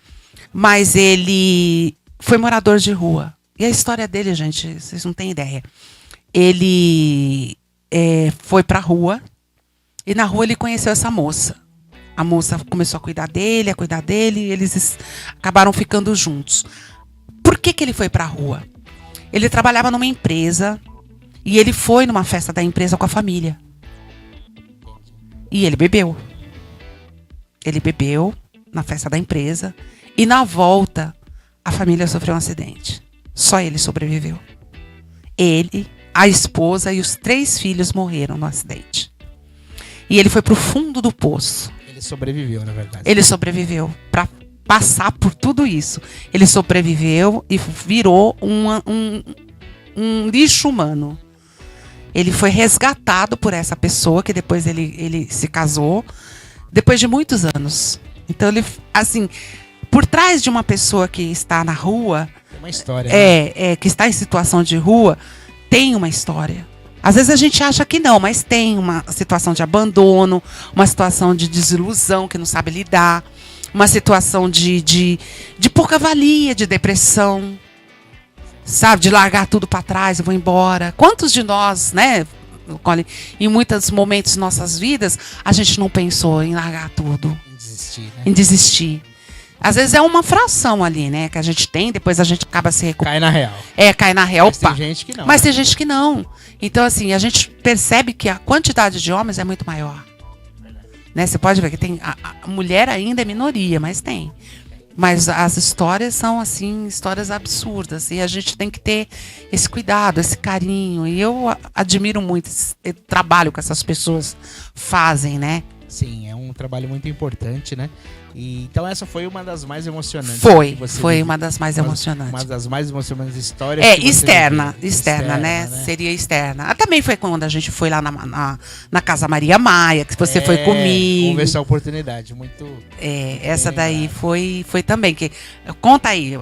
mas ele foi morador de rua. E a história dele, gente, vocês não têm ideia. Ele foi para a rua e na rua ele conheceu essa moça. A moça começou a cuidar dele, e eles acabaram ficando juntos. Por que ele foi para a rua? Ele trabalhava numa empresa e ele foi numa festa da empresa com a família. E ele bebeu. Ele bebeu na festa da empresa e na volta a família sofreu um acidente. Só ele sobreviveu. Ele, a esposa e os 3 filhos morreram no acidente. E ele foi pro fundo do poço. Ele sobreviveu, na verdade. Ele sobreviveu para passar por tudo isso. Ele sobreviveu e virou um lixo humano. Ele foi resgatado por essa pessoa que depois ele se casou, depois de muitos anos. Então ele, assim, por trás de uma pessoa que está na rua, Tem uma história. Né? que está em situação de rua, tem uma história. Às vezes a gente acha que não, mas tem uma situação de abandono, uma situação de desilusão que não sabe lidar, uma situação de pouca valia, de depressão, sabe? De largar tudo para trás, eu vou embora. Quantos de nós, né, Colin, em muitos momentos de nossas vidas, a gente não pensou em largar tudo, Em desistir, né? em desistir. Às vezes é uma fração ali, né, que a gente tem, depois a gente acaba se recuperando. Cai na real. Cai na real, Mas pá. tem gente que não. Mas tem gente que não. Então, assim, a gente percebe que a quantidade de homens é muito maior. Né? Você pode ver que tem a mulher ainda é minoria, mas tem. Mas as histórias são, assim, histórias absurdas. E a gente tem que ter esse cuidado, esse carinho. E eu admiro muito esse trabalho que essas pessoas fazem, né? Sim, é um trabalho muito importante, né? E, então essa foi uma das mais emocionantes. Foi que você foi viveu. uma das mais emocionantes. Uma das mais emocionantes histórias. que você Externa, viveu. externa, né? Seria externa. Também foi quando a gente foi lá na Casa Maria Maia, que você foi comigo. Vamos ver essa oportunidade. Muito. Essa daí foi também. Conta aí,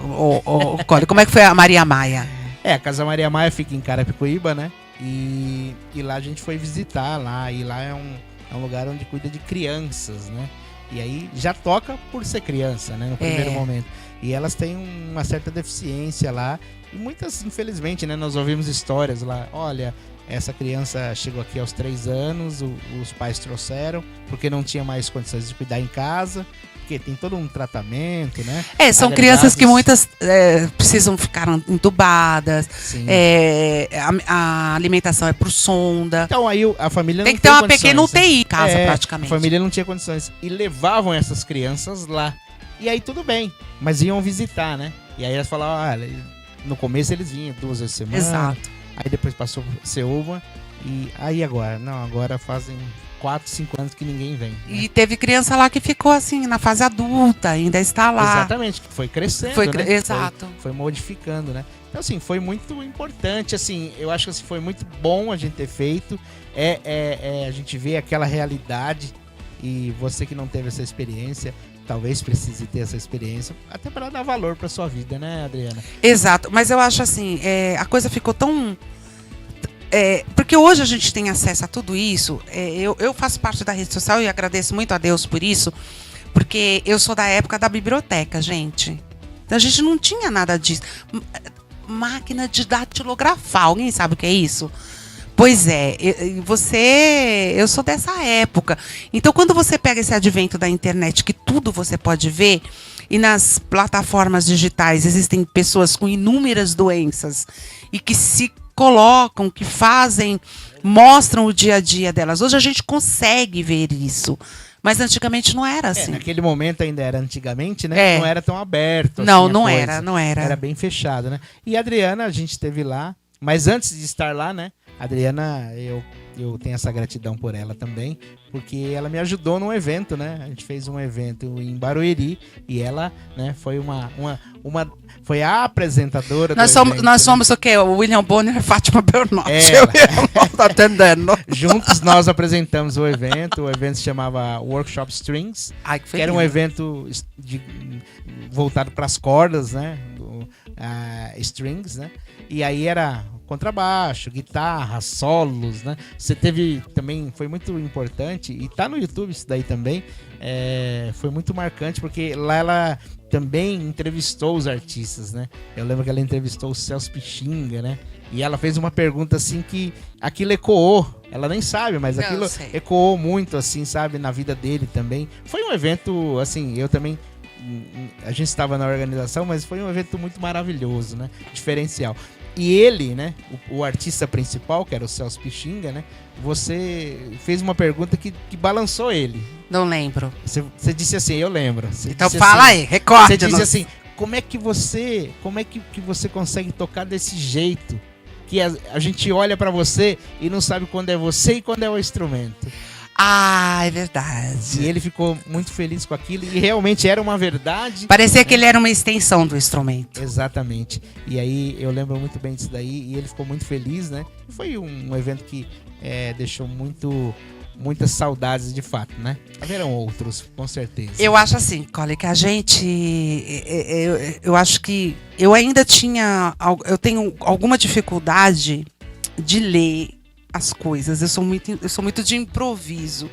Cole, como é que foi a Maria Maia? A Casa Maria Maia fica em Carapicuíba, né? E lá a gente foi visitar lá. E lá é um lugar onde cuida de crianças, né? E aí já toca por ser criança, né? No primeiro momento. E elas têm uma certa deficiência lá. E muitas, infelizmente, né? Nós ouvimos histórias lá. Olha, essa criança chegou aqui aos 3 anos, os pais trouxeram, porque não tinha mais condições de cuidar em casa. Porque tem todo um tratamento, né? São crianças que muitas precisam ficar entubadas. Sim. A alimentação é por sonda. Então aí a família Tem não que ter tem uma condições, pequena né? UTI em casa, praticamente. A família não tinha condições. E levavam essas crianças lá. E aí tudo bem, mas iam visitar, né? E aí elas falavam, olha, no começo eles vinham 2 vezes por semana. Exato. Aí depois passou a ser uma. E aí agora? Não, agora fazem 4, 5 anos que ninguém vem. Né? E teve criança lá que ficou assim, na fase adulta, ainda está lá. Exatamente, que foi crescendo, né? Exato. Foi modificando, né? Então, assim, foi muito importante, assim, eu acho que assim, foi muito bom a gente ter feito. A gente vê aquela realidade e você que não teve essa experiência, talvez precise ter essa experiência, até para dar valor para sua vida, né, Adriana? Exato, mas eu acho assim, a coisa ficou tão... porque hoje a gente tem acesso a tudo isso. Eu faço parte da rede social e agradeço muito a Deus por isso, porque eu sou da época da biblioteca, gente. Então a gente não tinha nada disso. Máquina de datilografar, alguém sabe o que é isso? Pois é, eu sou dessa época. Então, quando você pega esse advento da internet, que tudo você pode ver, e nas plataformas digitais existem pessoas com inúmeras doenças e que se colocam, que fazem, mostram o dia a dia delas. Hoje a gente consegue ver isso. Mas antigamente não era assim. Naquele momento ainda era antigamente, né? Não era tão aberto. Assim, não era. Era bem fechado, né? E a Adriana, a gente esteve lá, mas antes de estar lá, né? A Adriana, eu tenho essa gratidão por ela também, porque ela me ajudou num evento, né? A gente fez um evento em Barueri e ela, né, foi foi a apresentadora nós do somos, evento, Nós né? somos o quê? O William Bonner e a Fátima Bernardi. Ela. Eu não tô atendendo. Juntos nós apresentamos o evento se chamava Workshop Strings, Ai, que era um evento voltado para as cordas, né? Strings, né? E aí era contrabaixo, guitarra, solos, né? Você teve também, foi muito importante, e tá no YouTube isso daí também, foi muito marcante, porque lá ela também entrevistou os artistas, né? Eu lembro que ela entrevistou o Celso Pixinga, né? E ela fez uma pergunta assim que aquilo ecoou, ela nem sabe, mas aquilo ecoou muito, assim, sabe, na vida dele também. Foi um evento, assim, eu também... A gente estava na organização, mas foi um evento muito maravilhoso, né? Diferencial. E ele, né? O artista principal, que era o Celso Pixinga, né? Você fez uma pergunta que balançou ele. Não lembro. Você disse assim, eu lembro. Então fala aí, recorde. Você disse assim, como é que você consegue tocar desse jeito? Que a gente olha pra você e não sabe quando é você e quando é o instrumento. Ah, é verdade. E ele ficou muito feliz com aquilo e realmente era uma verdade. Parecia que ele era uma extensão do instrumento. Exatamente. E aí eu lembro muito bem disso daí e ele ficou muito feliz, né? Foi um evento que deixou muitas saudades de fato, né? Haverão outros, com certeza. Eu acho assim, Cole, que a gente... Eu acho que eu ainda eu tenho alguma dificuldade de ler as coisas. Eu sou muito de improviso.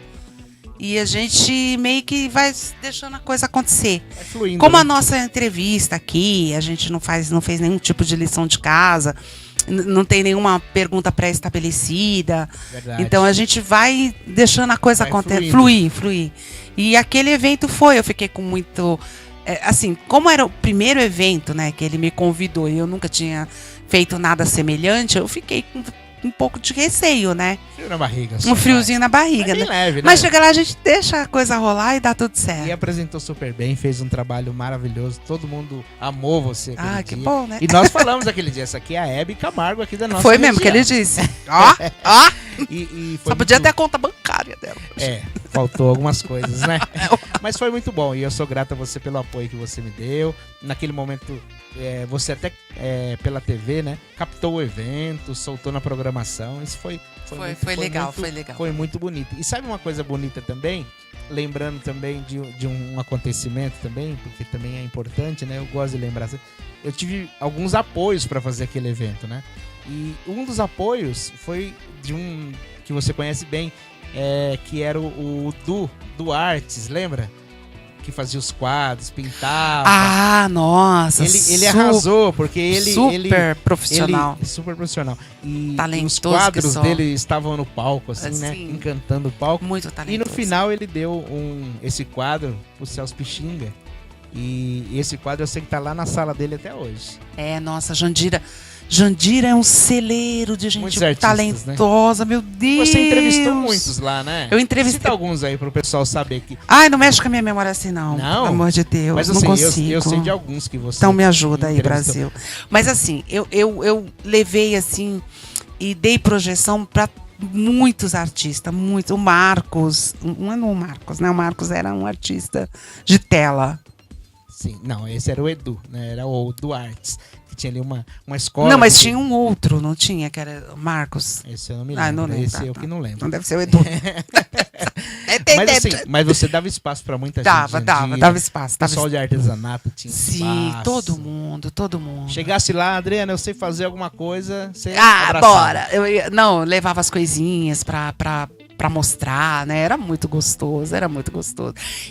E a gente meio que vai deixando a coisa acontecer. Vai fluindo, como né? a nossa entrevista aqui, a gente não fez nenhum tipo de lição de casa, não tem nenhuma pergunta pré-estabelecida. Verdade. Então a gente vai deixando a coisa acontecer, fluir. E aquele evento eu fiquei com muito... assim, como era o primeiro evento, né, que ele me convidou e eu nunca tinha feito nada semelhante, eu fiquei com um pouco de receio, né? Frio na barriga. Um friozinho na barriga, né? Leve, né? Mas chega lá, a gente deixa a coisa rolar e dá tudo certo. E apresentou super bem, fez um trabalho maravilhoso. Todo mundo amou você aquele dia. Que bom, né? E nós falamos aquele dia, essa aqui é a Hebe Camargo aqui da nossa Foi mesmo região. que ele disse. Ó. E foi só podia ter a conta bancária dela. Faltou algumas coisas, né? Mas foi muito bom e eu sou grato a você pelo apoio que você me deu. Naquele momento, você até pela TV, né? Captou o evento, soltou na programação. Isso foi legal. Foi muito bonito. E sabe uma coisa bonita também? Lembrando também de um acontecimento também, porque também é importante, né? Eu gosto de lembrar. Eu tive alguns apoios para fazer aquele evento, né? E um dos apoios foi de um que você conhece bem, que era o Du Artes, lembra? Que fazia os quadros, pintava. Ah, nossa. Ele arrasou, porque ele... Super profissional. Super profissional. E os talentoso quadros dele estavam no palco, assim, né? Assim, encantando o palco. Muito talentoso. E no final ele deu esse quadro pro Celso Pixinga. E esse quadro eu sei que tá lá na sala dele até hoje. Nossa, Jandira Jandira é um celeiro de gente Muitos artistas, talentosa, meu Deus. Você entrevistou muitos lá, né? Eu entrevistei. Cita alguns aí pro pessoal saber que... Ai, não mexe com a minha memória assim, não. Não? Pelo amor de Deus, Mas não assim, consigo. eu sei de alguns que você... Então me ajuda aí, entrevistou. Brasil. Mas assim, eu levei assim e dei projeção para muitos artistas, muitos. O Marcos, não é o Marcos, né? O Marcos era um artista de tela. Sim, não, esse era o Edu, né? Era o Duartes, que tinha ali uma escola. Não, mas que... tinha um outro, não tinha, que era o Marcos. Esse eu não me lembro. Ah, não lembro. Esse eu que não lembro. Não deve ser o Edu. Mas assim, mas você dava espaço pra muita gente. Dava espaço. Pessoal de artesanato tinha Sim, espaço. todo mundo. Chegasse lá, Adriana, eu sei fazer alguma coisa, você abraçava. Bora! Eu levava as coisinhas pra mostrar, né? Era muito gostoso.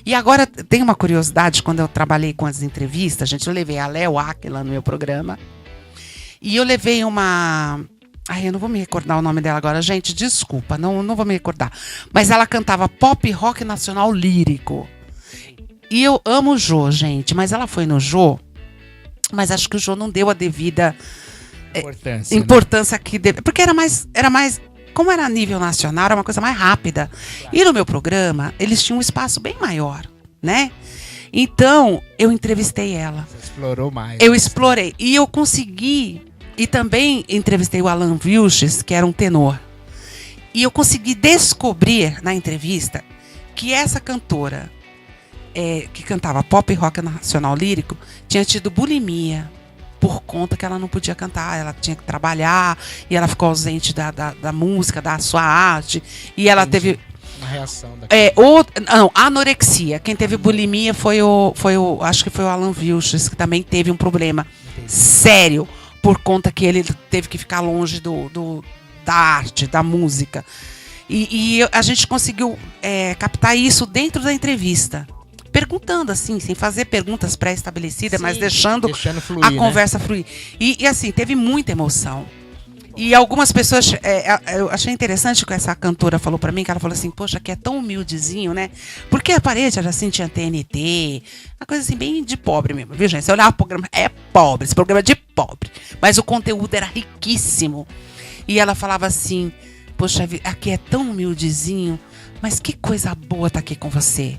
E agora, tem uma curiosidade, quando eu trabalhei com as entrevistas, gente, eu levei a Léo Aquila no meu programa, e eu levei uma... Ai, eu não vou me recordar o nome dela agora, gente, desculpa, não vou me recordar. Mas ela cantava pop rock nacional lírico. E eu amo o Jô, gente, mas ela foi no Jô, mas acho que o Jô não deu a devida importância né? que deve, porque era mais, como era a nível nacional, era uma coisa mais rápida. E no meu programa, eles tinham um espaço bem maior, né? Então, eu entrevistei ela. Você explorou mais. Eu explorei. E eu consegui... E também entrevistei o Alan Vilches, que era um tenor. E eu consegui descobrir na entrevista que essa cantora, que cantava pop rock nacional lírico, tinha tido bulimia por conta que ela não podia cantar. Ela tinha que trabalhar e ela ficou ausente da música, da sua arte. E ela teve... Uma reação anorexia. Quem teve bulimia acho que foi o Alan Vilches, que também teve um problema sério, por conta que ele teve que ficar longe da arte, da música. E a gente conseguiu captar isso dentro da entrevista. Perguntando assim, sem fazer perguntas pré-estabelecidas, mas deixando fluir, a conversa fluir. E assim, teve muita emoção. E algumas pessoas, eu achei interessante que essa cantora falou pra mim, que ela falou assim, poxa, que é tão humildezinho, né? Porque a parede era assim, tinha TNT, uma coisa assim, bem de pobre mesmo, viu, gente? Você olhar o programa, é pobre, esse programa é de pobre. Mas o conteúdo era riquíssimo. E ela falava assim, poxa, aqui é tão humildezinho, mas que coisa boa tá aqui com você.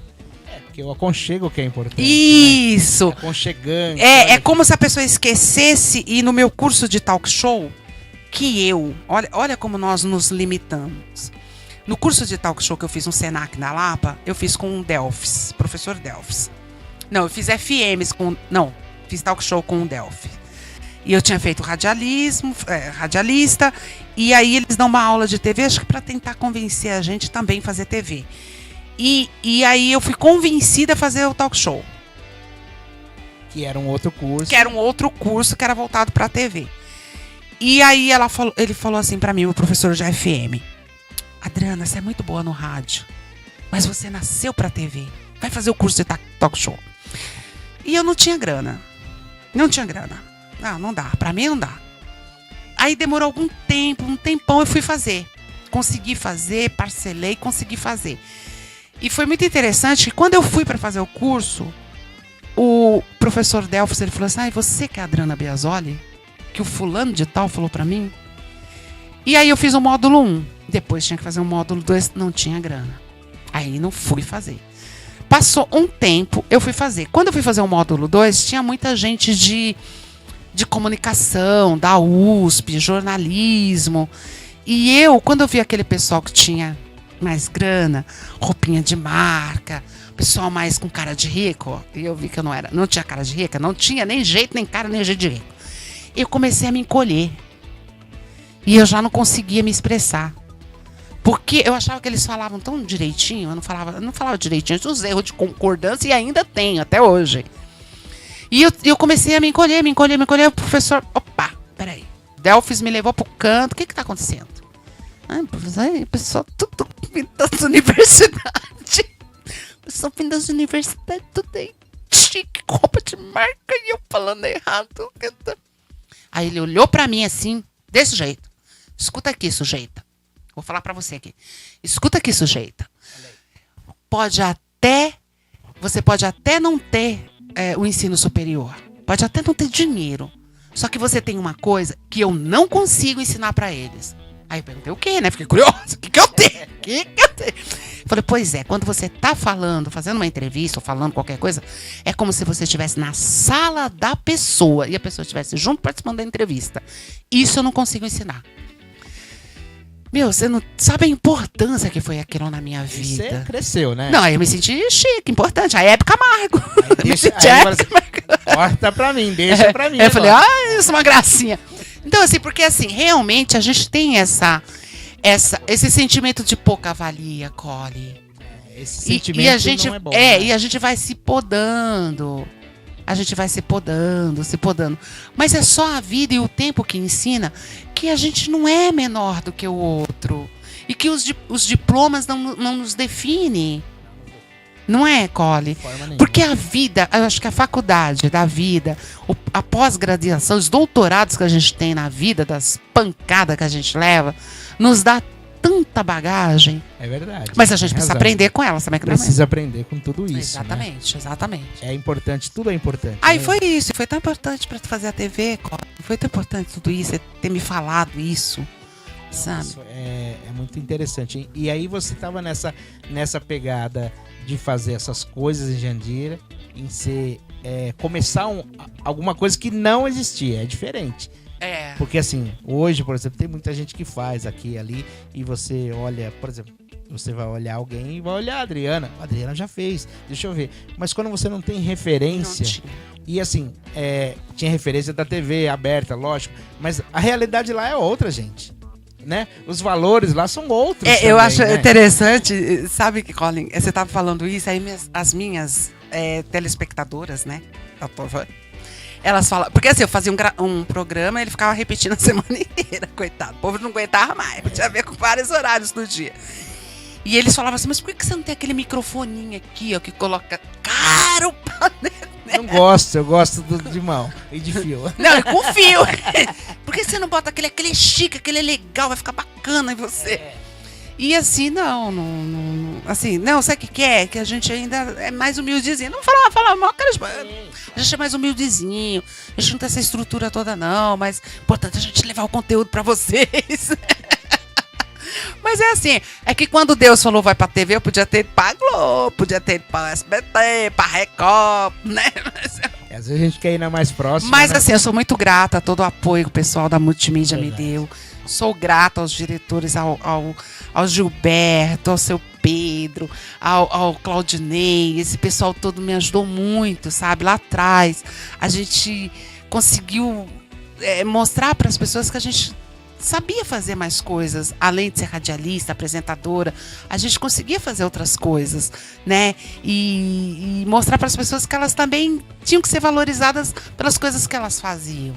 Porque o aconchego que é importante. Isso! Né? Aconchegante. É como se a pessoa esquecesse, e no meu curso de talk show, olha como nós nos limitamos. No curso de talk show que eu fiz no Senac na Lapa, eu fiz com o Delfis, professor Delfis. Não, eu fiz FMs fiz talk show com o Delfis. E eu tinha feito radialista, e aí eles dão uma aula de TV, acho que para tentar convencer a gente também a fazer TV. E aí eu fui convencida a fazer o talk show. Que era um outro curso. Que era voltado para TV. E aí ele falou assim pra mim, o professor de FM, Adriana, você é muito boa no rádio, mas você nasceu pra TV. Vai fazer o curso de talk show. E eu não tinha grana. Não dá. Pra mim não dá. Aí demorou algum tempo, um tempão, eu fui fazer. Consegui fazer, parcelei, consegui fazer. E foi muito interessante que quando eu fui pra fazer o curso, o professor Delfis, ele falou assim, você que é a Adriana Biasoli? Que o fulano de tal falou pra mim. E aí eu fiz o módulo 1. Depois tinha que fazer o módulo 2. Não tinha grana. Aí não fui fazer. Passou um tempo, eu fui fazer. Quando eu fui fazer o módulo 2, tinha muita gente de comunicação, da USP, jornalismo. E quando eu vi aquele pessoal que tinha mais grana, roupinha de marca, pessoal mais com cara de rico, e eu vi que eu não tinha cara de rica, não tinha nem jeito, nem cara, nem jeito de rico. Eu comecei a me encolher. E eu já não conseguia me expressar. Porque eu achava que eles falavam tão direitinho, eu não falava direitinho, eu tinha uns erros de concordância e ainda tenho, até hoje. E eu comecei a me encolher, o professor, opa, peraí, Delfis me levou pro canto, o que tá acontecendo? Professor, o pessoal tudo vindo das universidades, tudo aí, chique, roupa de marca, e eu falando errado. Aí ele olhou pra mim assim, desse jeito. Escuta aqui, sujeita. Vou falar pra você aqui. Escuta aqui, sujeita. Você pode até não ter o ensino superior. Pode até não ter dinheiro. Só que você tem uma coisa que eu não consigo ensinar pra eles. Aí eu perguntei o quê, né? Fiquei curioso. O que eu tenho? Falei, pois é, quando você tá falando, fazendo uma entrevista ou falando qualquer coisa, é como se você estivesse na sala da pessoa e a pessoa estivesse junto participando da entrevista. Isso eu não consigo ensinar. Meu, você não sabe a importância que foi aquilo na minha vida. Você cresceu, né? Não, aí eu me senti chique, importante. A época Camargo. Corta pra mim, deixa pra mim. Eu falei, isso é uma gracinha. Então, assim, porque assim, realmente a gente tem esse sentimento de pouca valia, Cole. Esse sentimento e a gente, não é bom. Né? E a gente vai se podando. A gente vai se podando. Mas é só a vida e o tempo que ensina que a gente não é menor do que o outro. E que os diplomas não nos definem. Não é, Cole? Porque a vida, eu acho que a faculdade da vida, a pós-graduação, os doutorados que a gente tem na vida, das pancadas que a gente leva, nos dá tanta bagagem. É verdade. Mas a gente precisa aprender com ela, sabe? Precisa aprender com tudo isso. Exatamente, né? Exatamente. É importante, tudo é importante. Aí foi isso, foi tão importante para tu fazer a TV, Cole. Foi tão importante tudo isso, ter me falado isso. Sabe? Isso é muito interessante. E aí você tava nessa pegada de fazer essas coisas em Jandira, em ser começar alguma coisa que não existia, é diferente. Porque assim, hoje, por exemplo, tem muita gente que faz aqui e ali, e você olha, por exemplo, você vai olhar alguém e vai olhar a Adriana. A Adriana já fez, deixa eu ver. Mas quando você não tem referência, e assim, tinha referência da TV aberta, lógico, mas a realidade lá é outra, gente. Né? Os valores lá são outros. Eu acho interessante, sabe que, Colin, você estava falando isso, aí as minhas telespectadoras, né? Elas falam. Porque assim, eu fazia um programa e ele ficava repetindo a semana inteira, coitado. O povo não aguentava mais, podia ver com vários horários do dia. E eles falavam assim, mas por que você não tem aquele microfoninho aqui, ó, que coloca caro pra... Não gosto, eu gosto de mão e de fio. Não, é com fio. Por que você não bota aquele chique, aquele legal, vai ficar bacana em você? E assim, não, assim, não, sabe o que é? Que a gente ainda é mais humildezinho. Não fala mal, cara, a gente é mais humildezinho, a gente não tem essa estrutura toda não, mas importante a gente levar o conteúdo pra vocês. Mas é assim, é que quando Deus falou vai pra TV, eu podia ter ido pra Globo, podia ter ido pra SBT, pra Record, né? Às vezes a gente quer ir na mais próxima. Mas né? assim, eu sou muito grata a todo o apoio que o pessoal da Multimídia me deu. Sou grata aos diretores, ao Gilberto, ao seu Pedro, ao Claudinei. Esse pessoal todo me ajudou muito, sabe? Lá atrás, a gente conseguiu mostrar para as pessoas que a gente sabia fazer mais coisas, além de ser radialista, apresentadora, a gente conseguia fazer outras coisas, né? E mostrar para as pessoas que elas também tinham que ser valorizadas pelas coisas que elas faziam.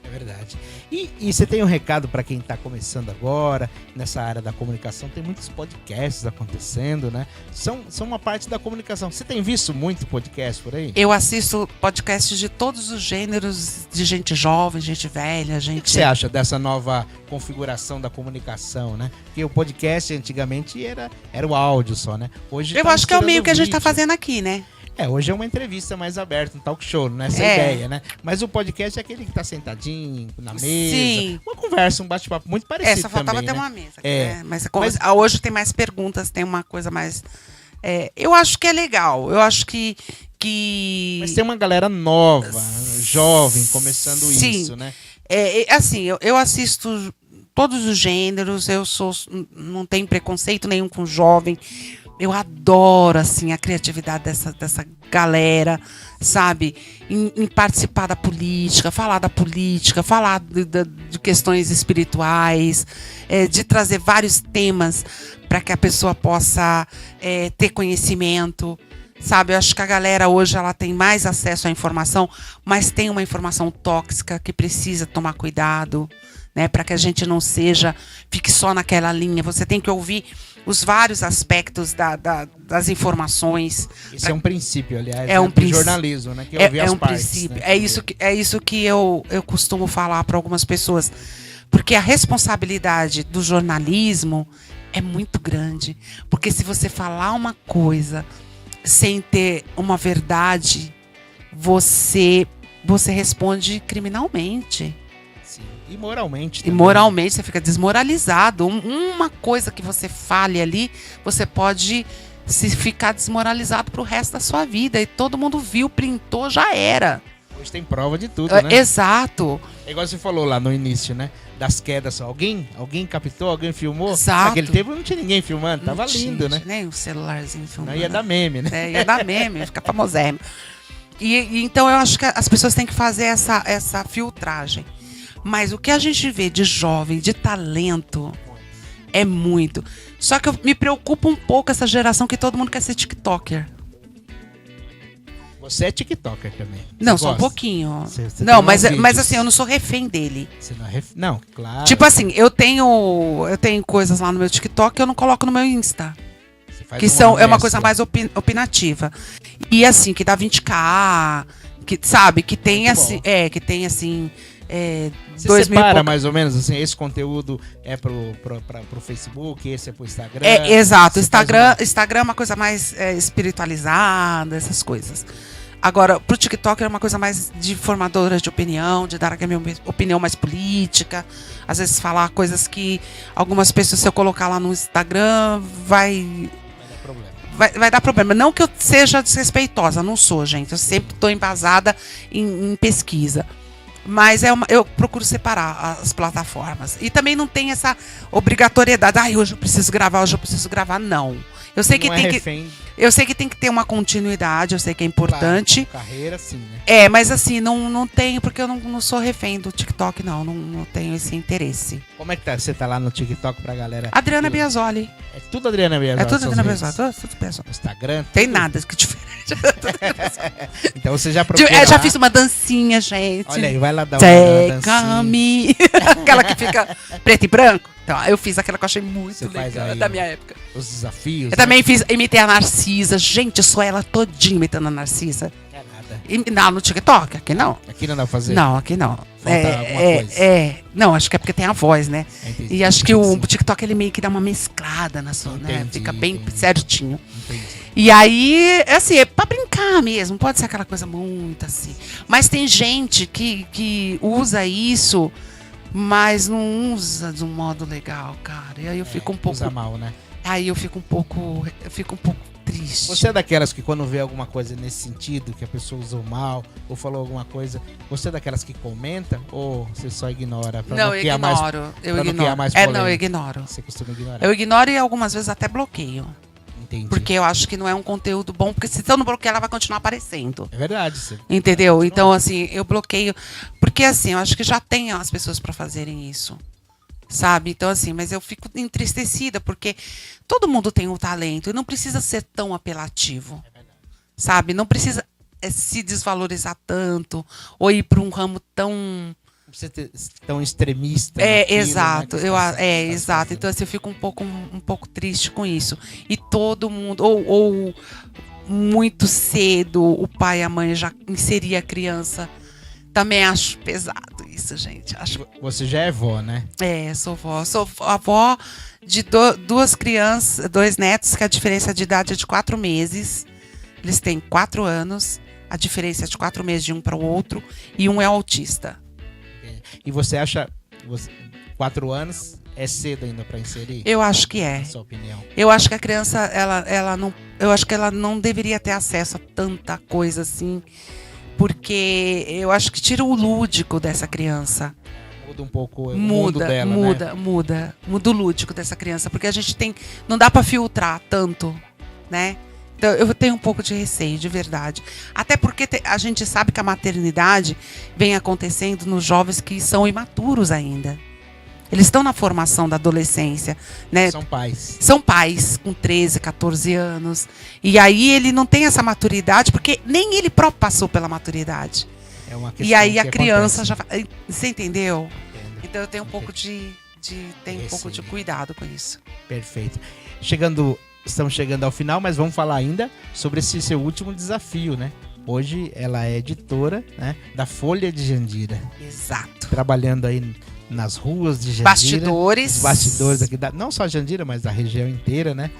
É verdade. E você tem um recado para quem está começando agora, nessa área da comunicação? Tem muitos podcasts acontecendo, né? São uma parte da comunicação. Você tem visto muito podcast por aí? Eu assisto podcasts de todos os gêneros, de gente jovem, gente velha, gente... O que você acha dessa nova configuração da comunicação, né? Porque o podcast antigamente era o áudio só, né? Hoje eu acho que é o meio que a gente está fazendo aqui, né? Hoje é uma entrevista mais aberta, um talk show, nessa ideia, né? Mas o podcast é aquele que tá sentadinho, na mesa. Sim. Uma conversa, um bate-papo muito parecido só faltava também, ter né? uma mesa. Né? Mas hoje tem mais perguntas, tem uma coisa mais... eu acho que é legal. Eu acho que... Mas tem uma galera nova, jovem, começando isso, né? Assim, eu assisto todos os gêneros, não tenho preconceito nenhum com jovem. Eu adoro, assim, a criatividade dessa galera, sabe? Em participar da política, falar de questões espirituais, de trazer vários temas para que a pessoa possa ter conhecimento, sabe? Eu acho que a galera hoje ela tem mais acesso à informação, mas tem uma informação tóxica que precisa tomar cuidado, né? Para que a gente não fique só naquela linha. Você tem que ouvir os vários aspectos das informações. Isso é um princípio, aliás, do jornalismo, né? Que ouvir as partes, princípio. Né? É isso que eu costumo falar para algumas pessoas. Porque a responsabilidade do jornalismo é muito grande. Porque se você falar uma coisa sem ter uma verdade, você você responde criminalmente. Sim. E moralmente E também. moralmente você fica desmoralizado. Uma coisa que você fale ali, você pode se ficar desmoralizado pro resto da sua vida. E todo mundo viu, printou, já era. Hoje tem prova de tudo, né? Exato. É igual você falou lá no início, né? Das quedas. Alguém captou? Alguém filmou? Exato. Naquele tempo não tinha ninguém filmando. Tava lindo, né? Nem um celularzinho filmando. Não ia dar meme, né? Ia dar meme, ia ficar famosérrimo. E então eu acho que as pessoas têm que fazer essa filtragem. Mas o que a gente vê de jovem, de talento, é muito. Só que me preocupa um pouco essa geração que todo mundo quer ser TikToker. Você é TikToker também. Não, Você só um gosta? pouquinho. Você tem Não, uns mas vídeos. assim, eu não sou refém dele. Você não é Não, claro. Tipo assim, eu tenho coisas lá no meu TikTok que eu não coloco no meu Insta. Você faz Que é uma coisa mais opinativa. E assim, que dá 20k, que, sabe, que tem Muito assim, bom. que tem assim, Você 2 mil e separa pouca- mais ou menos assim, esse conteúdo é pro Facebook, esse é pro Instagram. Exato. Você Instagram é uma coisa mais espiritualizada, essas coisas. Agora, pro TikTok é uma coisa mais de formadora de opinião, de dar a minha opinião mais política. Às vezes falar coisas que algumas pessoas, se eu colocar lá no Instagram, vai dar problema. vai dar problema. Não que eu seja desrespeitosa, não sou, gente. Eu sempre estou embasada em pesquisa. Mas eu procuro separar as plataformas. E também não tem essa obrigatoriedade. Hoje eu preciso gravar. Não. Eu sei que Não tem é que. refém, Eu sei que tem que ter uma continuidade, eu sei que é importante. claro, carreira, sim, né? Mas assim, não tenho, porque eu não sou refém do TikTok, não tenho esse interesse. Como é que tá? Você tá lá no TikTok pra galera? Adriana Biasoli. É tudo Adriana Biasoli. É tudo suas Adriana redes? Biasoli. Tudo Biasoli. Instagram? Tem tudo? nada que diferente. Então você já procura Já lá. fiz uma dancinha, gente. Olha aí, vai lá dar uma dancinha. Take-me. Aquela que fica preto e branco. Então, eu fiz aquela que eu achei muito Você faz legal, aí da minha época. Os desafios. Eu também imitei a Narcisa. Gente, eu sou ela todinha imitando a Narcisa. Não é nada. Não, no TikTok, aqui não. Aqui não dá pra fazer? Não, aqui não. Falta alguma coisa. Não, acho que é porque tem a voz, né? Entendi. E acho que o Sim. TikTok ele meio que dá uma mesclada na sua, né? Entendi, Fica bem entendi. certinho. Entendi. E aí, assim, é pra brincar mesmo, pode ser aquela coisa muito assim. Mas tem gente que usa isso, mas não usa de um modo legal, cara. E aí eu fico um pouco. Usa mal, né? Aí eu fico um pouco triste. Você é daquelas que quando vê alguma coisa nesse sentido, que a pessoa usou mal ou falou alguma coisa, você é daquelas que comenta ou você só ignora? Pra Não, eu criar mais- ignoro. Eu pra não ignoro. criar mais Não, eu polêmica? ignoro. Você costuma ignorar? Eu ignoro e algumas vezes até bloqueio. Entendi. Porque eu acho que não é um conteúdo bom, porque se eu não bloquear, ela vai continuar aparecendo. É verdade. Você... Entendeu? Então, assim, eu bloqueio. Porque, assim, eu acho que já tem as pessoas para fazerem isso. Sabe? Então, assim, mas eu fico entristecida, porque todo mundo tem um talento e não precisa ser tão apelativo. Sabe? Não precisa se desvalorizar tanto ou ir para um ramo tão. Não precisa ser tão extremista. Exato. Exato. Exato. Então, assim, eu fico um pouco triste com isso. E todo mundo, ou muito cedo, o pai e a mãe já inserir a criança. Também acho pesado isso, gente. Acho. Você já é vó, né? Sou vó. Sou avó de duas crianças, 2 netos, que a diferença de idade é de 4 meses. Eles têm 4 anos. A diferença é de 4 meses de um para o outro. E um é autista. E você acha 4 anos é cedo ainda para inserir? Eu acho que é. Na sua opinião? Eu acho que a criança, ela não. Eu acho que ela não deveria ter acesso a tanta coisa assim. Porque eu acho que tira o lúdico dessa criança. Muda um pouco o mundo dela, né? Muda o lúdico dessa criança. Porque a gente tem. Não dá pra filtrar tanto, né? Então eu tenho um pouco de receio, de verdade. Até porque a gente sabe que a maternidade vem acontecendo nos jovens que são imaturos ainda. Eles estão na formação da adolescência, né? São pais. São pais com 13, 14 anos. E aí ele não tem essa maturidade, porque nem ele próprio passou pela maturidade. É uma questão E aí que a criança acontece. já. Você entendeu? Entendo. Então eu tenho um pouco de um pouco de cuidado com isso. Perfeito. Estamos chegando ao final, mas vamos falar ainda sobre esse seu último desafio, né? Hoje ela é editora, né, da Folha de Jandira. Exato. Trabalhando aí nas ruas de Jandira. Bastidores. Os bastidores aqui, não só Jandira, mas da região inteira, né?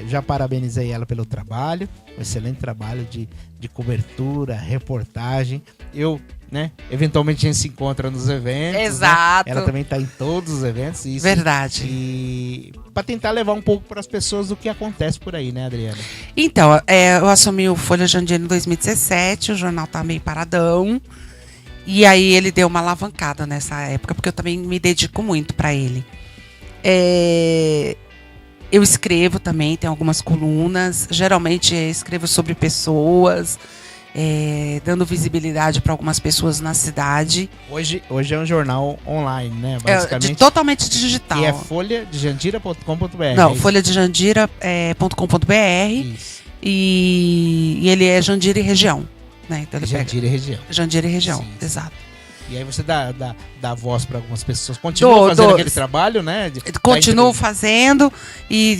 Já parabenizei ela pelo trabalho, um excelente trabalho de cobertura, reportagem. Eu, né, eventualmente a gente se encontra nos eventos. Exato. Né? Ela também está em todos os eventos. Isso, Verdade. E para tentar levar um pouco para as pessoas do que acontece por aí, né, Adriana? Então, eu assumi o Folha Jandira em 2017, o jornal tá meio paradão. E aí ele deu uma alavancada nessa época, porque eu também me dedico muito para ele. Eu escrevo também, tem algumas colunas. Geralmente escrevo sobre pessoas, dando visibilidade para algumas pessoas na cidade. Hoje é um jornal online, né? Basicamente. Totalmente digital. E é folhadejandira.com.br. Não, folhadejandira.com.br. Isso. E ele é Jandira e região. Né? Então ele Jandira e região. Jandira e região, Sim. exato. E aí você dá voz para algumas pessoas. Continua fazendo aquele trabalho, né? Continuo fazendo. E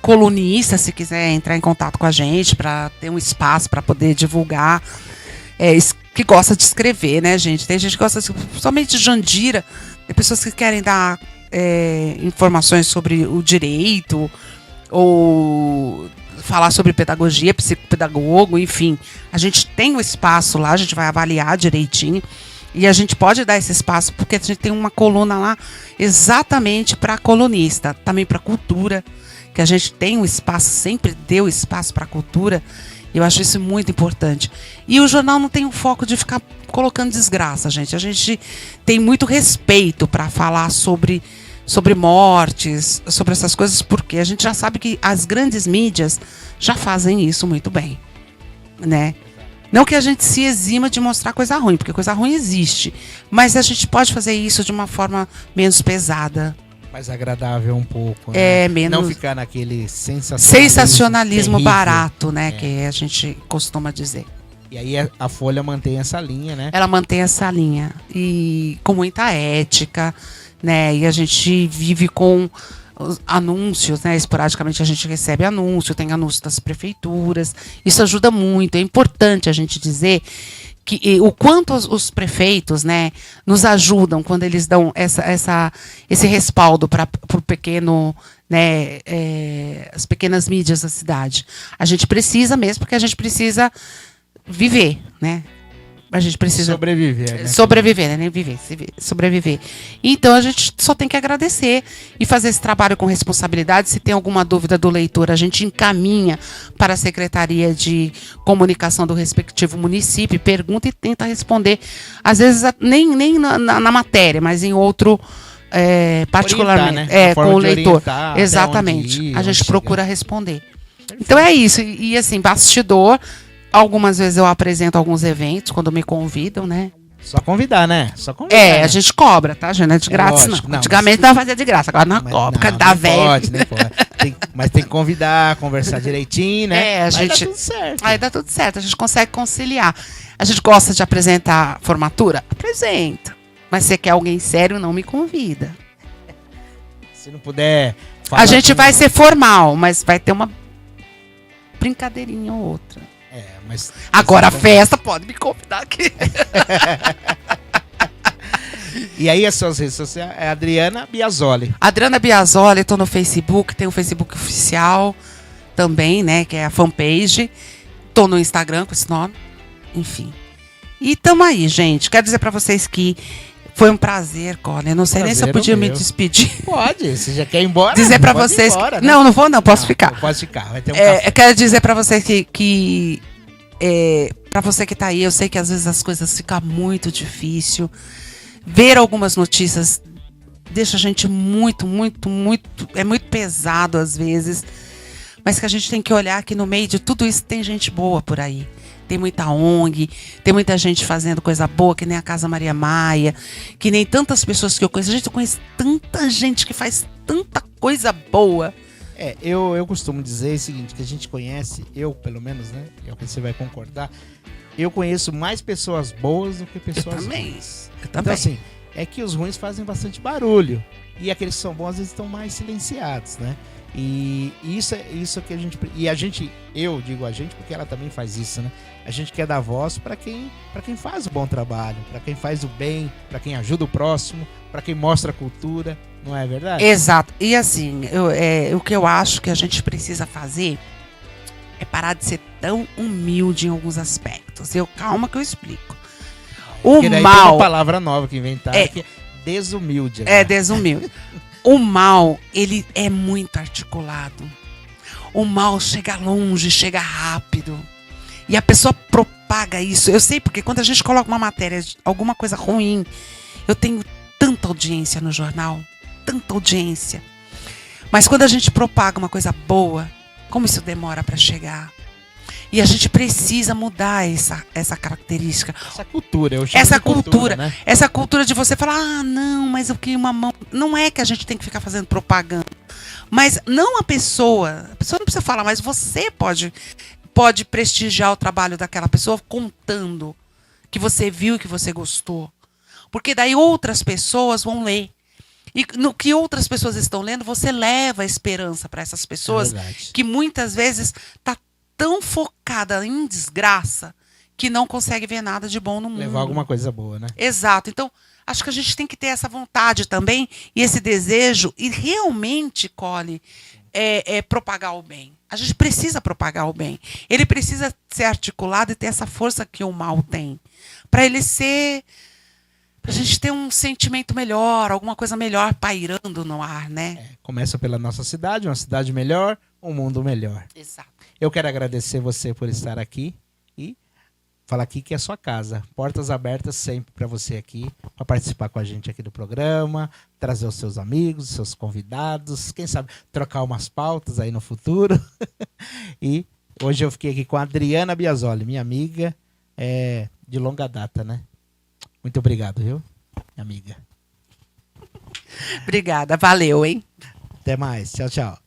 colunista, se quiser entrar em contato com a gente para ter um espaço para poder divulgar. Que gosta de escrever, né, gente? Tem gente que gosta somente de Jandira. Tem pessoas que querem dar informações sobre o direito ou falar sobre pedagogia, psicopedagogo, enfim. A gente tem um espaço lá, a gente vai avaliar direitinho. E a gente pode dar esse espaço porque a gente tem uma coluna lá exatamente para colunista, também para cultura, que a gente tem um espaço, sempre deu espaço para cultura. Eu acho isso muito importante. E o jornal não tem o foco de ficar colocando desgraça, gente. A gente tem muito respeito para falar sobre mortes, sobre essas coisas, porque a gente já sabe que as grandes mídias já fazem isso muito bem, né? Não que a gente se exima de mostrar coisa ruim, porque coisa ruim existe, mas a gente pode fazer isso de uma forma menos pesada. Mais agradável um pouco, né? Menos... Não ficar naquele sensacionalismo terrível, barato, né? Que a gente costuma dizer. E aí a Folha mantém essa linha, né? Ela mantém essa linha. E com muita ética, né? E a gente vive com os anúncios, né? Esporadicamente a gente recebe anúncio, tem anúncio das prefeituras. Isso ajuda muito. É importante a gente dizer que o quanto os prefeitos, né, nos ajudam quando eles dão esse respaldo para o pequeno, né, as pequenas mídias da cidade. A gente precisa mesmo, porque a gente precisa viver, né? A gente precisa sobreviver, né? Sobreviver, né? Nem viver, sobreviver. Então a gente só tem que agradecer e fazer esse trabalho com responsabilidade. Se tem alguma dúvida do leitor, a gente encaminha para a Secretaria de Comunicação do respectivo município, pergunta e tenta responder. Às vezes nem na matéria, mas em outro particularmente, orientar, né? Com o leitor. Exatamente. A gente procura responder. Então é isso. E assim, bastidor. Algumas vezes eu apresento alguns eventos, quando me convidam, né? Só convidar, né? Né? A gente cobra, tá, gente? Não é de grátis, lógico, não. Antigamente não fazia de graça, agora não cobra, dá velho. Nem pode. Mas tem que convidar, conversar direitinho, né? A gente... dá tudo certo. Aí dá tudo certo, a gente consegue conciliar. A gente gosta de apresentar formatura? Apresenta. Mas se quer alguém sério, não me convida. Se não puder... A gente vai ser formal, mas vai ter uma brincadeirinha ou outra. Mas agora a festa pode me convidar aqui. E aí as suas redes sociais é Adriana Biasoli. Adriana Biasoli, eu tô no Facebook, tem o Facebook oficial também, né, que é a fanpage. Tô no Instagram com esse nome, enfim. E tamo aí, gente. Quero dizer pra vocês que foi um prazer, Colin. Eu não sei nem se eu podia me despedir. Pode, você já quer ir embora? Dizer pra vocês embora, que... né? Não vou não, posso ficar. Pode ficar, vai ter um café. Eu quero dizer pra vocês que para você que tá aí, eu sei que às vezes as coisas ficam muito difícil. Ver algumas notícias deixa a gente muito, é muito pesado às vezes, mas que a gente tem que olhar que no meio de tudo isso tem gente boa por aí. Tem muita ONG, tem muita gente fazendo coisa boa, que nem a Casa Maria Maia, que nem tantas pessoas que eu conheço. A gente conhece tanta gente que faz tanta coisa boa. Eu costumo dizer o seguinte, que a gente conhece, eu pelo menos, né? É o que você vai concordar. eu conheço mais pessoas boas do que pessoas ruins. Eu Então, também. assim, é que os ruins fazem bastante barulho. E aqueles que são bons, às vezes, estão mais silenciados, né? E isso que a gente, eu digo a gente porque ela também faz isso, né? A gente quer dar voz para quem faz o bom trabalho, para quem faz o bem, para quem ajuda o próximo, para quem mostra a cultura, não é verdade? Exato. E assim, o que eu acho que a gente precisa fazer é parar de ser tão humilde em alguns aspectos. Calma que eu explico. O Porque daí tem mal uma palavra nova que inventaram, que é desumilde. é desumilde. O mal, ele é muito articulado. O mal chega longe, chega rápido. E a pessoa propaga isso. Eu sei porque quando a gente coloca uma matéria, alguma coisa ruim, eu tenho tanta audiência no jornal, tanta audiência. Mas quando a gente propaga uma coisa boa, como isso demora para chegar? E a gente precisa mudar essa característica. Essa cultura, eu chamo Essa de cultura, né? Essa cultura de você falar, não, mas eu queria uma mão. Não é que a gente tem que ficar fazendo propaganda. Mas não a pessoa não precisa falar, mas você pode prestigiar o trabalho daquela pessoa contando que você viu e que você gostou. Porque daí outras pessoas vão ler. E no que outras pessoas estão lendo, você leva a esperança para essas pessoas que muitas vezes tá tão focada em desgraça que não consegue ver nada de bom no mundo. Levar alguma coisa boa, né? Exato. Então, acho que a gente tem que ter essa vontade também e esse desejo e realmente, Cole, propagar o bem. A gente precisa propagar o bem. Ele precisa ser articulado e ter essa força que o mal tem. Para ele ser... Pra gente ter um sentimento melhor, alguma coisa melhor pairando no ar, né? Começa pela nossa cidade, uma cidade melhor, um mundo melhor. Exato. Eu quero agradecer você por estar aqui e falar aqui que é sua casa. Portas abertas sempre para você aqui, para participar com a gente aqui do programa, trazer os seus amigos, os seus convidados, quem sabe trocar umas pautas aí no futuro. E hoje eu fiquei aqui com a Adriana Biasoli, minha amiga de longa data, né? Muito obrigado, viu, minha amiga? Obrigada, valeu, hein? Até mais, tchau, tchau.